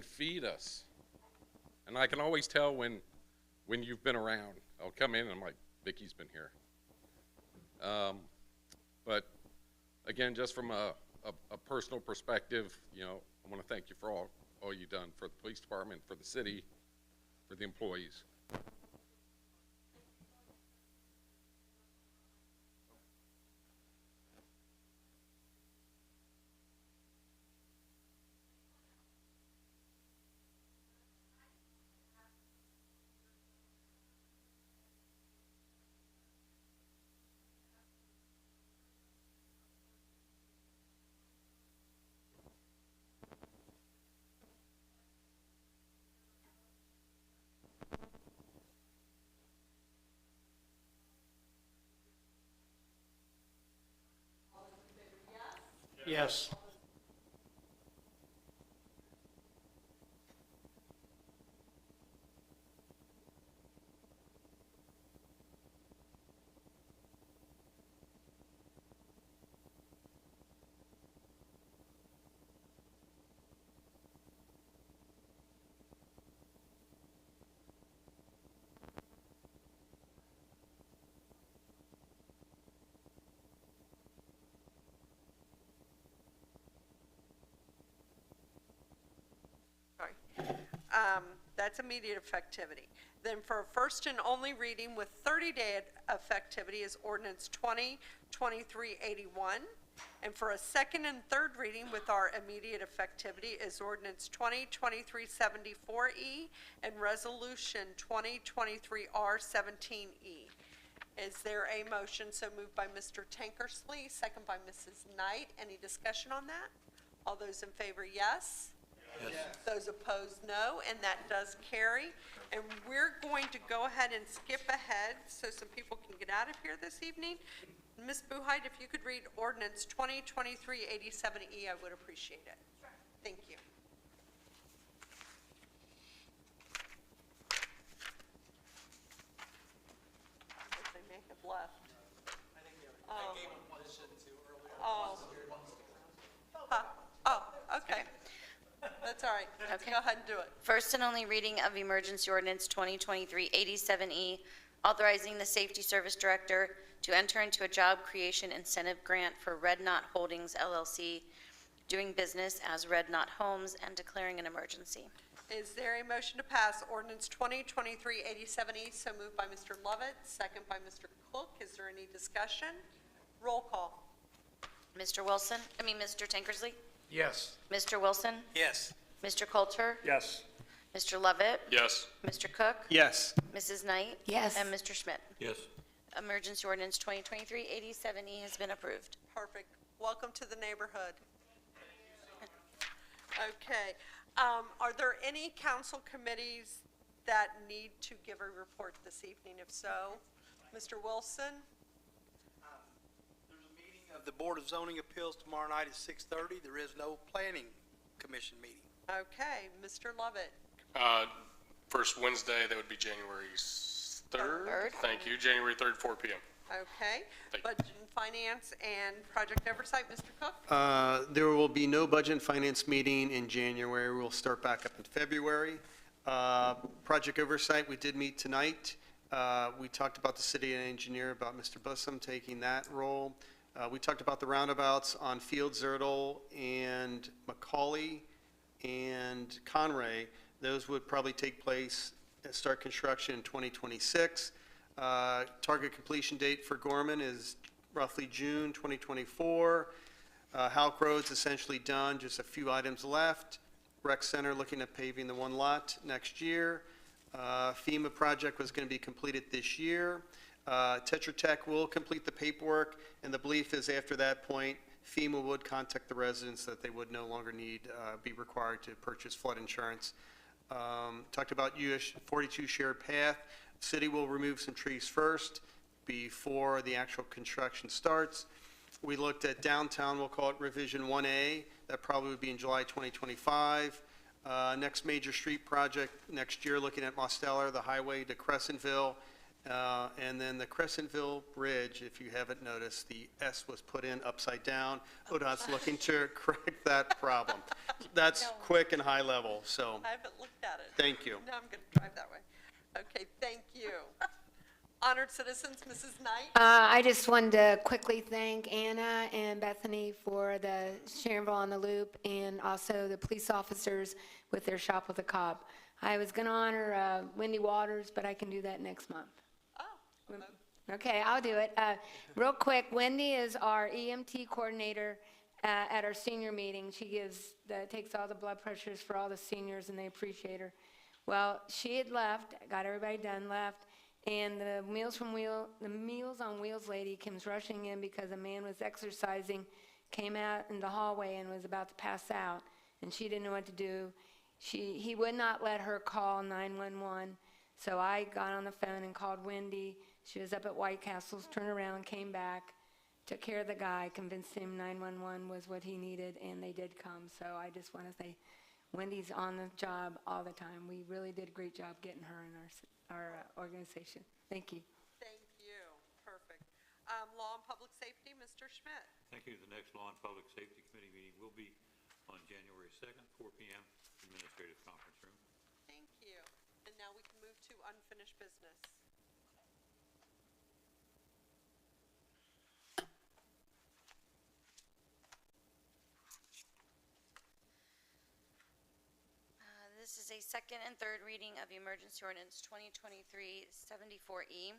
feed us, and I can always tell when you've been around. I'll come in and I'm like, Vicky's been here. But again, just from a personal perspective, you know, I want to thank you for all you've done for the police department, for the city, for the employees. Yes. That's immediate effectivity. Then for a first and only reading with 30-day effectivity is ordinance 2023-81. And for a second and third reading with our immediate effectivity is ordinance 2023-74E and resolution 2023-R17E. Is there a motion? So moved by Mr. Tankersley, second by Mrs. Knight. Any discussion on that? All those in favor, yes? Yes. Those opposed, no, and that does carry. And we're going to go ahead and skip ahead so some people can get out of here this evening. Ms. Buhite, if you could read ordinance 2023-87E, I would appreciate it. Thank you. They may have left. I gave them one to earlier. Oh, okay. That's all right. Okay. Go ahead and do it. First and only reading of emergency ordinance 2023-87E, authorizing the Safety Service Director to enter into a job creation incentive grant for Red Knot Holdings LLC, doing business as Red Knot Homes, and declaring an emergency. Is there a motion to pass ordinance 2023-87E? So moved by Mr. Lovett, second by Mr. Cook. Is there any discussion? Roll call. Mr. Tankersley? Yes. Mr. Wilson? Yes. Mr. Coulter? Yes. Mr. Lovett? Yes. Mr. Cook? Yes. Mrs. Knight? Yes. And Mr. Schmidt? Yes. Emergency ordinance 2023-87E has been approved. Perfect. Welcome to the neighborhood. Okay. Are there any council committees that need to give a report this evening? If so, Mr. Wilson? There's a meeting of the Board of Zoning Appeals tomorrow night at 6:30. There is no planning commission meeting. Okay. Mr. Lovett? First Wednesday, that would be January 3rd. Third. Thank you, January 3rd, 4 p.m. Okay. Thank you. Budget and Finance and Project Oversight, Mr. Cook? There will be no budget and finance meeting in January. We'll start back up in February. Project Oversight, we did meet tonight. We talked about the city engineer, about Mr. Bussum taking that role. We talked about the roundabouts on Field Zertle and McCauley and Conray. Those would probably take place and start construction in 2026. Target completion date for Gorman is roughly June 2024. Halk Road's essentially done, just a few items left. Rec Center looking at paving the one lot next year. FEMA project was going to be completed this year. Tetra Tech will complete the paperwork, and the belief is after that point, FEMA would contact the residents that they would no longer be required to purchase flood insurance. Talked about US 42 shared path. City will remove some trees first before the actual construction starts. We looked at downtown, we'll call it revision 1A. That probably would be in July 2025. Next major street project next year, looking at Mosteller, the highway to Crescentville. And then the Crescentville Bridge, if you haven't noticed, the S was put in upside down. ODOT's looking to correct that problem. That's quick and high level, so I haven't looked at it. thank you. Now I'm going to drive that way. Okay, thank you. Honored citizens, Mrs. Knight. I just wanted to quickly thank Anna and Bethany for the Sharonville on the Loop, and also the police officers with their Shop with a Cop. I was going to honor Wendy Waters, but I can do that next month. Oh. Okay, I'll do it. Real quick, Wendy is our EMT coordinator at our senior meeting. She takes all the blood pressures for all the seniors, and they appreciate her. Well, she had left, got everybody done, left, and the Meals on Wheels lady comes rushing in because a man was exercising, came out in the hallway and was about to pass out, and she didn't know what to do. He would not let her call 911, so I got on the phone and called Wendy. She was up at White Castles, turned around, came back, took care of the guy, convinced him 911 was what he needed, and they did come. So I just want to say Wendy's on the job all the time. We really did a great job getting her in our organization. Thank you. Thank you. Perfect. Law and Public Safety, Mr. Schmidt. Thank you. The next Law and Public Safety Committee meeting will be on January 2nd, 4 p.m., Administrative Conference Room. Thank you. And now we can move to unfinished business. This is a second and third reading of Emergency Ordinance 2023-74E,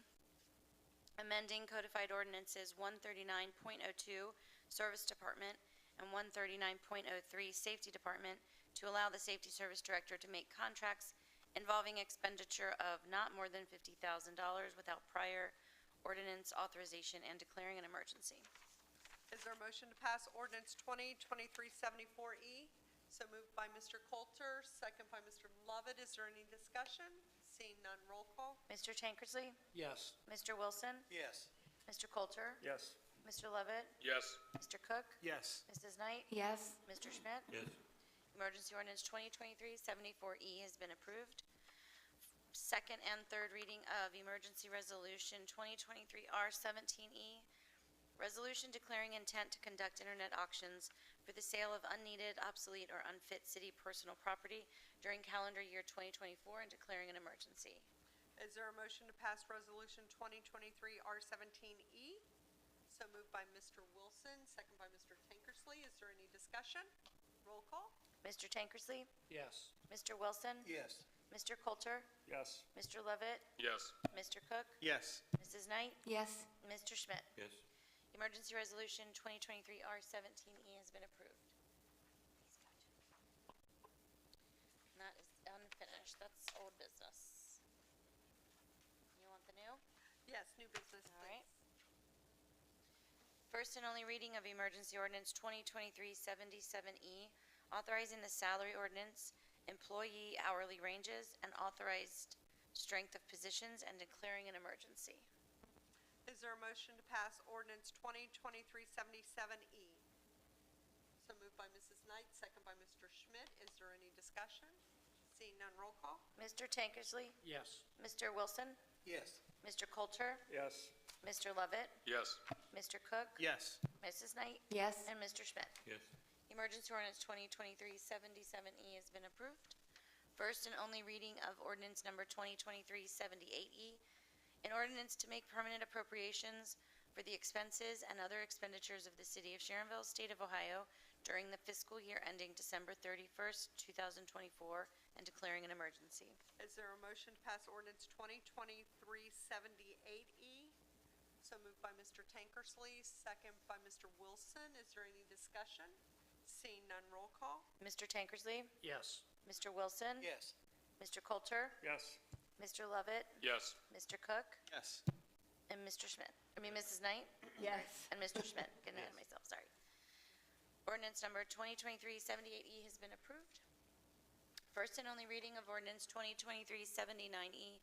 amending codified ordinances 139.02, Service Department, and 139.03, Safety Department, to allow the Safety Service Director to make contracts involving expenditure of not more than $50,000 without prior ordinance authorization and declaring an emergency. Is there a motion to pass ordinance 2023-74E? So moved by Mr. Coulter, second by Mr. Lovett. Is there any discussion? Seeing none, roll call. Mr. Tankersley? Yes. Mr. Wilson? Yes. Mr. Coulter? Yes. Mr. Lovett? Yes. Mr. Cook? Yes. Mrs. Knight? Yes. Mr. Schmidt? Yes. Emergency Ordinance 2023-74E has been approved. Second and third reading of Emergency Resolution 2023-R17E, resolution declaring intent to conduct internet auctions for the sale of unneeded, obsolete, or unfit city personal property during calendar year 2024 and declaring an emergency. Is there a motion to pass resolution 2023-R17E? So moved by Mr. Wilson, second by Mr. Tankersley. Is there any discussion? Roll call. Mr. Tankersley? Yes. Mr. Wilson? Yes. Mr. Coulter? Yes. Mr. Lovett? Yes. Mr. Cook? Yes. Mrs. Knight? Yes. Mr. Schmidt? Yes. Emergency Resolution 2023-R17E has been approved. And that is unfinished. That's old business. You want the new? Yes, new business, All right. please. First and only reading of Emergency Ordinance 2023-77E, authorizing the salary ordinance, employee hourly ranges, and authorized strength of positions, and declaring an emergency. Is there a motion to pass ordinance 2023-77E? So moved by Mrs. Knight, second by Mr. Schmidt. Is there any discussion? Seeing none, roll call. Mr. Tankersley? Yes. Mr. Wilson? Yes. Mr. Coulter? Yes. Mr. Lovett? Yes. Mr. Cook? Yes. Mrs. Knight? Yes. And Mr. Schmidt? Yes. Emergency Ordinance 2023-77E has been approved. First and only reading of ordinance number 2023-78E, an ordinance to make permanent appropriations for the expenses and other expenditures of the City of Sharonville, State of Ohio, during the fiscal year ending December 31st, 2024, and declaring an emergency. Is there a motion to pass ordinance 2023-78E? So moved by Mr. Tankersley, second by Mr. Wilson. Is there any discussion? Seeing none, roll call. Mr. Tankersley? Yes. Mr. Wilson? Yes. Mr. Coulter? Yes. Mr. Lovett? Yes. Mr. Cook? Yes. And Mr. Schmidt. Mrs. Knight? Yes. And Mr. Schmidt. Getting ahead of myself, sorry. Ordinance number 2023-78E has been approved. First and only reading of ordinance 2023-79E,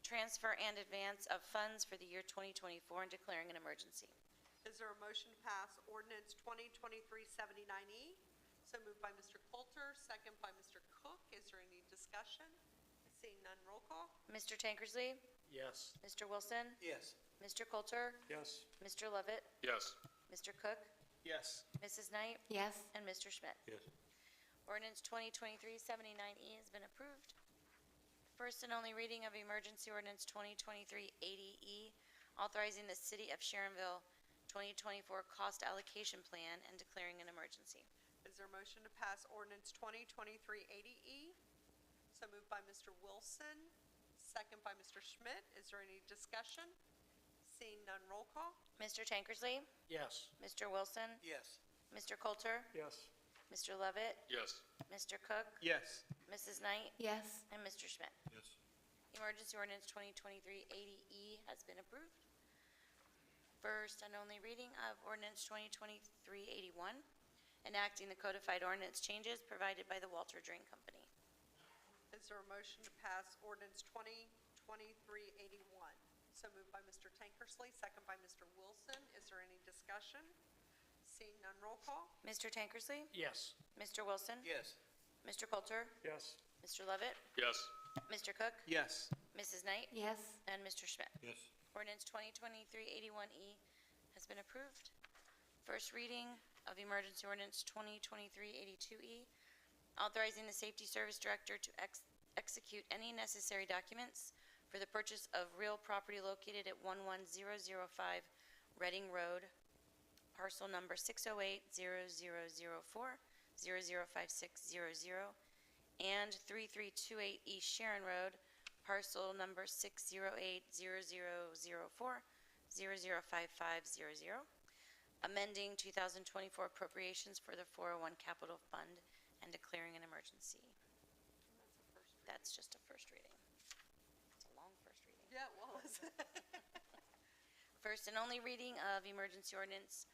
transfer and advance of funds for the year 2024 and declaring an emergency. Is there a motion to pass ordinance 2023-79E? So moved by Mr. Coulter, second by Mr. Cook. Is there any discussion? Seeing none, roll call. Mr. Tankersley? Yes. Mr. Wilson? Yes. Mr. Coulter? Yes. Mr. Lovett? Yes. Mr. Cook? Yes. Mrs. Knight? Yes. And Mr. Schmidt. Yes. Ordinance 2023-79E has been approved. First and only reading of emergency ordinance 2023-80E, authorizing the City of Sharonville 2024 cost allocation plan and declaring an emergency. Is there a motion to pass ordinance 2023-80E? So moved by Mr. Wilson, second by Mr. Schmidt. Is there any discussion? Seeing none, roll call. Mr. Tankersley? Yes. Mr. Wilson? Yes. Mr. Coulter? Yes. Mr. Lovett? Yes. Mr. Cook? Yes. Mrs. Knight? Yes. And Mr. Schmidt. Yes. Emergency ordinance 2023-80E has been approved. First and only reading of ordinance 2023-81, enacting the codified ordinance changes provided by the Walter Drain Company. Is there a motion to pass ordinance 2023-81? So moved by Mr. Tankersley, second by Mr. Wilson. Is there any discussion? Seeing none, roll call. Mr. Tankersley? Yes. Mr. Wilson? Yes. Mr. Coulter? Yes. Mr. Lovett? Yes. Mr. Cook? Yes. Mrs. Knight? Yes. And Mr. Schmidt. Yes. Ordinance 2023-81E has been approved. First reading of emergency ordinance 2023-82E, authorizing the Safety Service Director to execute any necessary documents for the purchase of real property located at 11005 Reading Road, parcel number 608-0004-005600, and 3328 East Sharon Road, parcel number 608-0004-005500, amending 2024 appropriations for the 401 Capital Fund and declaring an emergency. That's just a first reading. It's a long first reading. Yeah, it was. First and only reading of emergency ordinance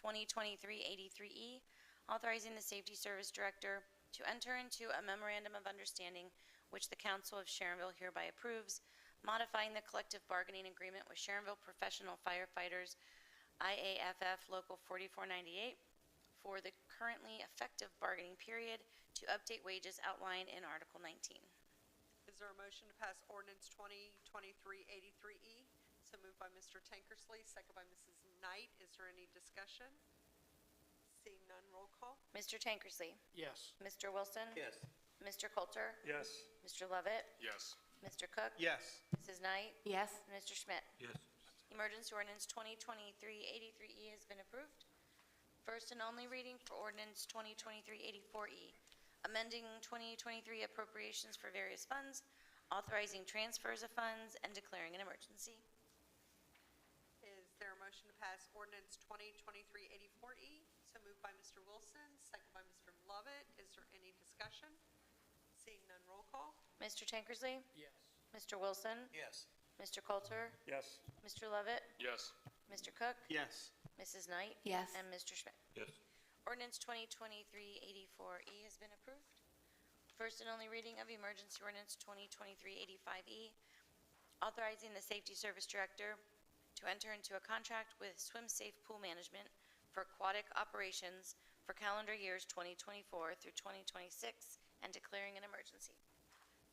2023-83E, authorizing the Safety Service Director to enter into a memorandum of understanding which the Council of Sharonville hereby approves, modifying the collective bargaining agreement with Sharonville Professional Firefighters, IAFF Local 4498, for the currently effective bargaining period to update wages outlined in Article 19. Is there a motion to pass ordinance 2023-83E? So moved by Mr. Tankersley, second by Mrs. Knight. Is there any discussion? Seeing none, roll call. Mr. Tankersley? Yes. Mr. Wilson? Yes. Mr. Coulter? Yes. Mr. Lovett? Yes. Mr. Cook? Yes. Mrs. Knight? Yes. And Mr. Schmidt. Yes. Emergency ordinance 2023-83E has been approved. First and only reading for ordinance 2023-84E, amending 2023 appropriations for various funds, authorizing transfers of funds, and declaring an emergency. Is there a motion to pass ordinance 2023-84E? So moved by Mr. Wilson, second by Mr. Lovett. Is there any discussion? Seeing none, roll call. Mr. Tankersley? Yes. Mr. Wilson? Yes. Mr. Coulter? Yes. Mr. Lovett? Yes. Mr. Cook? Yes. Mrs. Knight? Yes. And Mr. Schmidt. Yes. Ordinance 2023-84E has been approved. First and only reading of emergency ordinance 2023-85E, authorizing the Safety Service Director to enter into a contract with Swim Safe Pool Management for aquatic operations for calendar years 2024 through 2026 and declaring an emergency.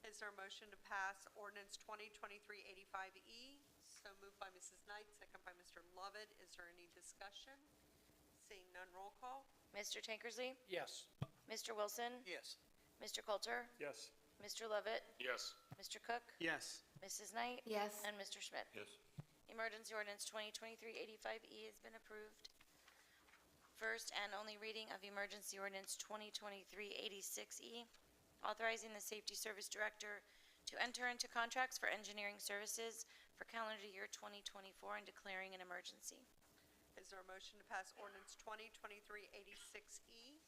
Is there a motion to pass ordinance 2023-85E? So moved by Mrs. Knight, second by Mr. Lovett. Is there any discussion? Seeing none, roll call. Mr. Tankersley? Yes. Mr. Wilson? Yes. Mr. Coulter? Yes. Mr. Lovett? Yes. Mr. Cook? Yes. Mrs. Knight? Yes. And Mr. Schmidt. Yes. Emergency ordinance 2023-85E has been approved. First and only reading of emergency ordinance 2023-86E, authorizing the Safety Service Director to enter into contracts for engineering services for calendar year 2024 and declaring an emergency. Is there a motion to pass ordinance 2023-86E?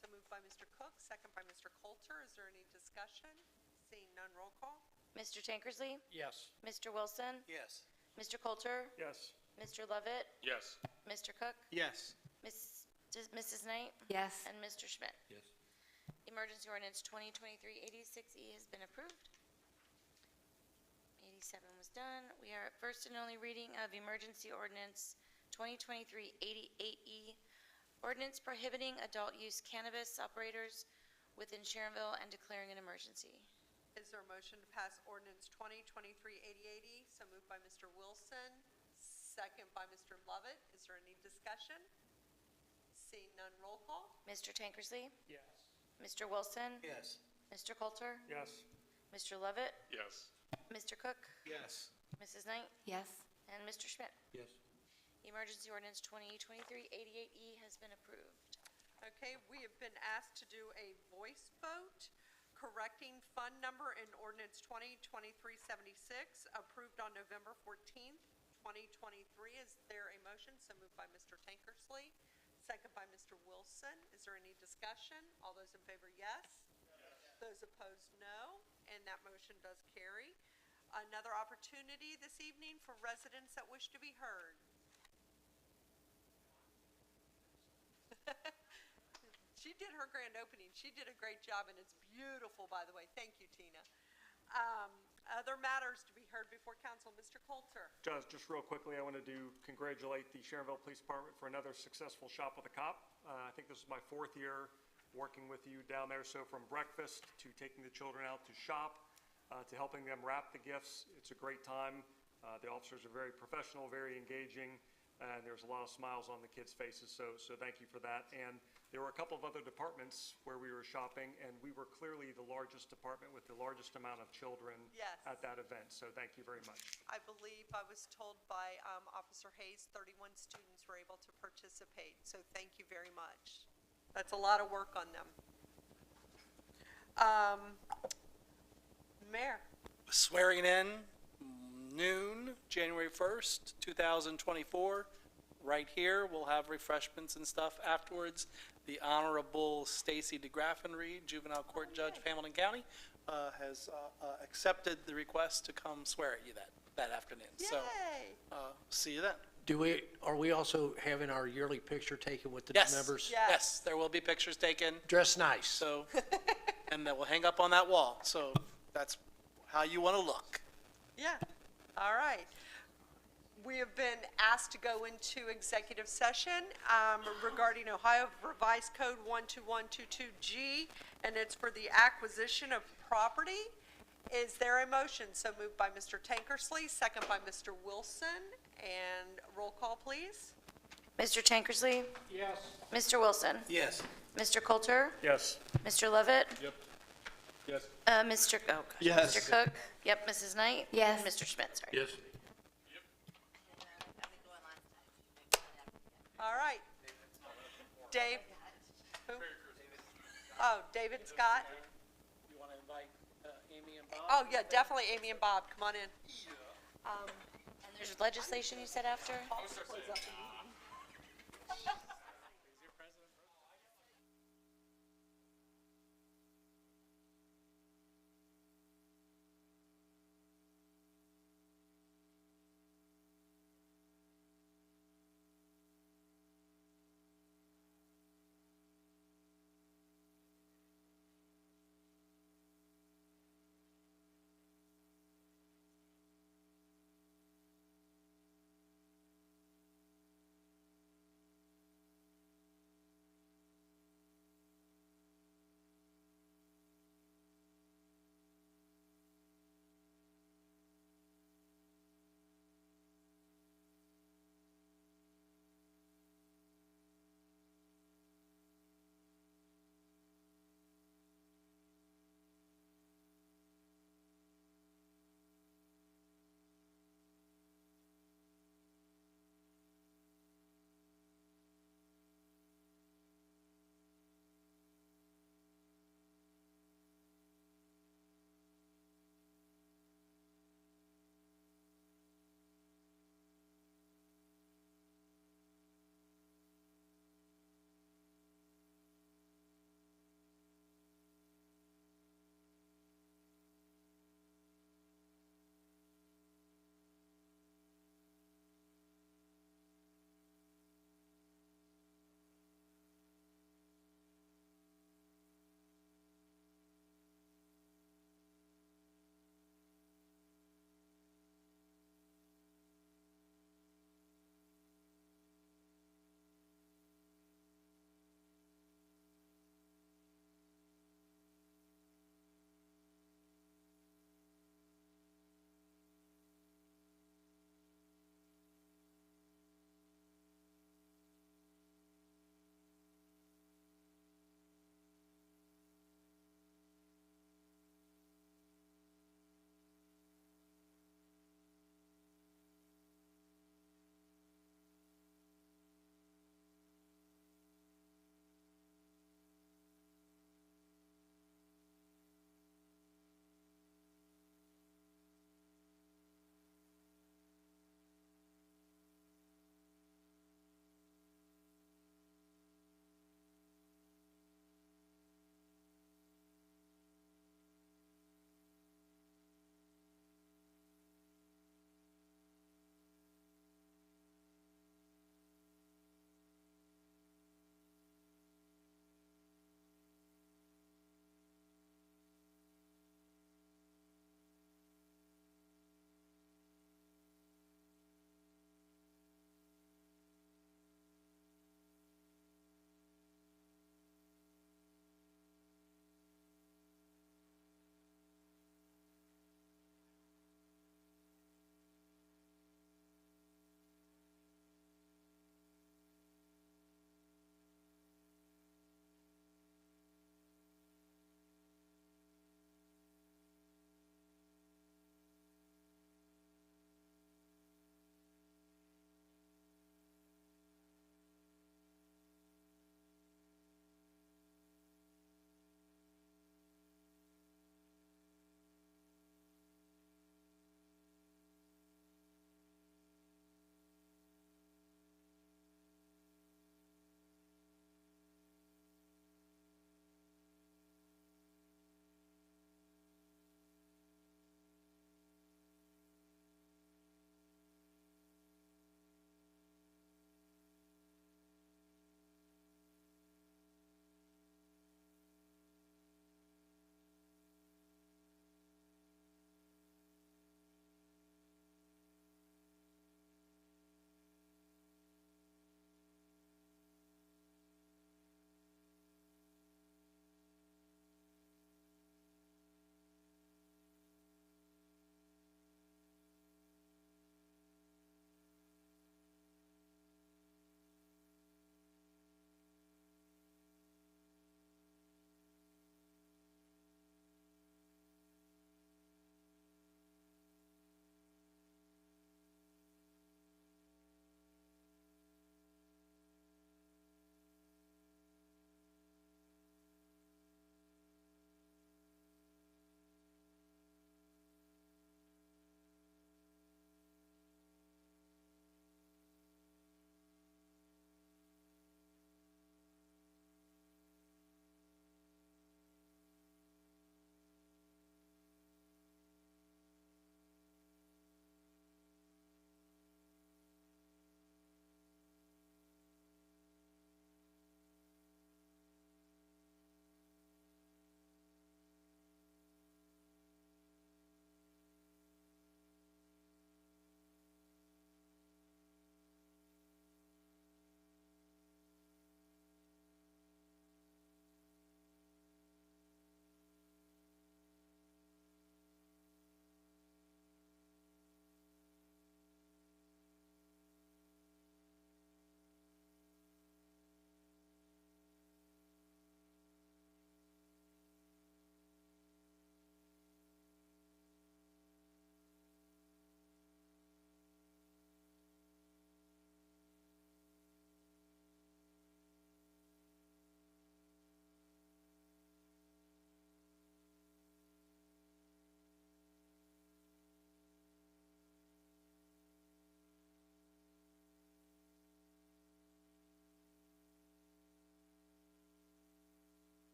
So moved by Mr. Cook, second by Mr. Coulter. Is there any discussion? Seeing none, roll call. Mr. Tankersley? Yes. Mr. Wilson? Yes. Mr. Coulter? Yes. Mr. Lovett? Yes. Mr. Cook? Yes. Mrs. Knight? Yes. And Mr. Schmidt? Yes. Emergency ordinance 2023-86E has been approved. 87 was done. We are at first and only reading of emergency ordinance 2023-88E, ordinance prohibiting adult use cannabis operators within Sharonville and declaring an emergency. Is there a motion to pass ordinance 2023-88E? So moved by Mr. Wilson, second by Mr. Lovett. Is there any discussion? Seeing none, roll call. Mr. Tankersley? Yes. Mr. Wilson? Yes. Mr. Coulter? Yes. Mr. Lovett? Yes. Mr. Cook? Yes. Mrs. Knight? Yes. And Mr. Schmidt? Yes. Emergency ordinance 2023-88E has been approved. Okay, we have been asked to do a voice vote correcting fund number in ordinance 2023-76, approved on November 14th, 2023. Is there a motion? So moved by Mr. Tankersley, second by Mr. Wilson. Is there any discussion? All those in favor, yes? Those opposed, no, and that motion does carry. Another opportunity this evening for residents that wish to be heard. She did her grand opening. She did a great job, and it's beautiful, by the way. Thank you, Tina. Other matters to be heard before council. Mr. Coulter. Just real quickly, I wanted to congratulate the Sharonville Police Department for another successful Shop with a Cop. I think this is my 4th year working with you down there. So from breakfast to taking the children out to shop, to helping them wrap the gifts, it's a great time. The officers are very professional, very engaging, and there's a lot of smiles on the kids' faces, so thank you for that. And there were a couple of other departments where we were shopping, and we were clearly the largest department with the largest amount of children at that event, so thank you very much. I believe I was told by Officer Hayes, 31 students were able to participate, so thank you very much. That's a lot of work on them. Mayor. Swearing in, noon, January 1st, 2024. Right here, we'll have refreshments and stuff afterwards. The Honorable Stacy DeGraffenreid, Juvenile Court Judge of Hamilton County, has accepted the request to come swear at you that afternoon. Yay! So, see you then. Are we also having our yearly picture taken with the Yes. members? Yes, there will be pictures taken. Dress nice. So, and that will hang up on that wall. So that's how you want to look. Yeah, all right. We have been asked to go into executive session regarding Ohio Revised Code 12122G, and it's for the acquisition of property. Is there a motion? So moved by Mr. Tankersley, second by Mr. Wilson, and roll call, please. Mr. Tankersley? Yes. Mr. Wilson? Yes. Mr. Coulter? Yes. Mr. Lovett? Yep. Yes. Yes. Mr. Cook? Yep, Mrs. Knight? Yes. And Mr. Schmidt, sorry. Yes. All right. Dave? Who? Oh, David Scott? You want to invite Amy and Bob? Oh, yeah, definitely Amy and Bob. Come on in. And there's legislation you said after?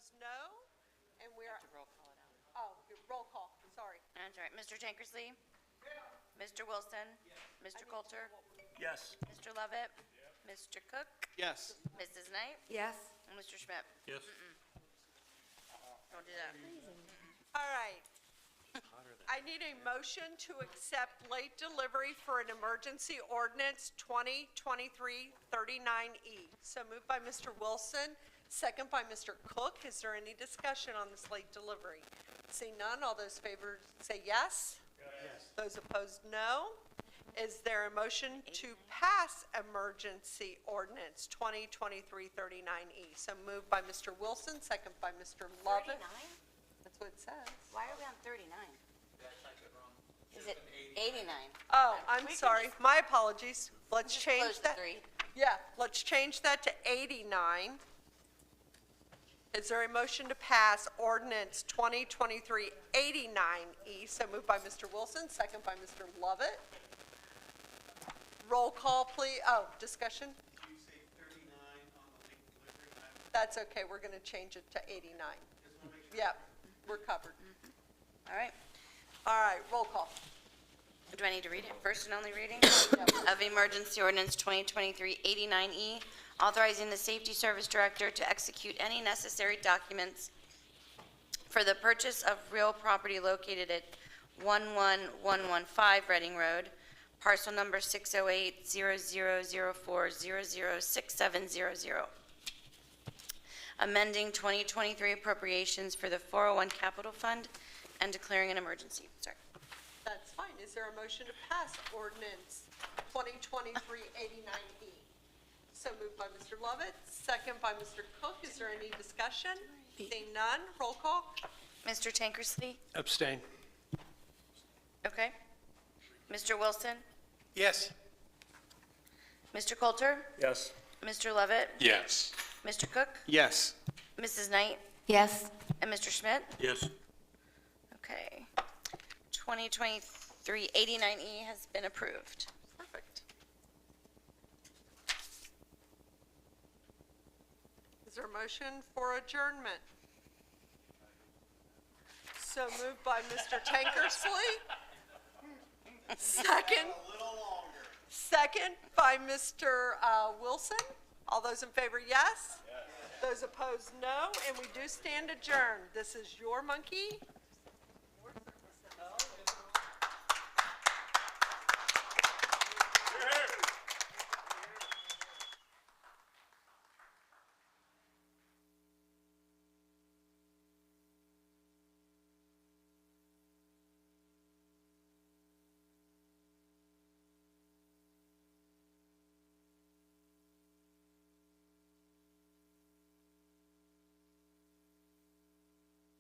opposed, no. And we are. Oh, roll call, sorry. That's all right. Mr. Tankersley? Mr. Wilson? Mr. Coulter? Yes. Mr. Lovett? Mr. Cook? Yes. Mrs. Knight? Yes. And Mr. Schmidt? Yes. Don't do that. All right. I need a motion to accept late delivery for an emergency ordinance 2023-39E. So moved by Mr. Wilson, second by Mr. Cook. Is there any discussion on this late delivery? Seeing none, all those favored say yes. Yes. Those opposed, no. Is there a motion to pass emergency ordinance 2023-39E? So moved by Mr. Wilson, second by Mr. Lovett. 39? That's what it says. Why are we on 39? Is it 89? Oh, We I'm can sorry. just- My apologies. Let's Just change close the that. 3. Yeah, let's change that to 89. Is there a motion to pass ordinance 2023-89E? So moved by Mr. Wilson, second by Mr. Lovett. Roll call, please. Oh, discussion? You say 39 on the late delivery? That's okay. We're going to change it to 89. Yep, we're covered. All right. All right, roll call. Do I need to read it? First and only reading of emergency ordinance 2023-89E, authorizing the Safety Service Director to execute any necessary documents for the purchase of real property located at 11115 Reading Road, parcel number 608-0004-006700. Amending 2023 appropriations for the 401 Capital Fund and declaring an emergency. Sorry. That's fine. Is there a motion to pass ordinance 2023-89E? So moved by Mr. Lovett, second by Mr. Cook. Is there any discussion? Seeing none, roll call. Mr. Tankersley? Abstain. Okay. Mr. Wilson? Yes. Mr. Coulter? Yes. Mr. Lovett? Yes. Mr. Cook? Yes. Mrs. Knight? Yes. And Mr. Schmidt? Yes. Okay. 2023-89E has been approved. Perfect. Is there a motion for adjournment? So moved by Mr. Tankersley. Second by Mr. Wilson. All those in favor, yes? Those opposed, no. And we do stand adjourned. This is your monkey.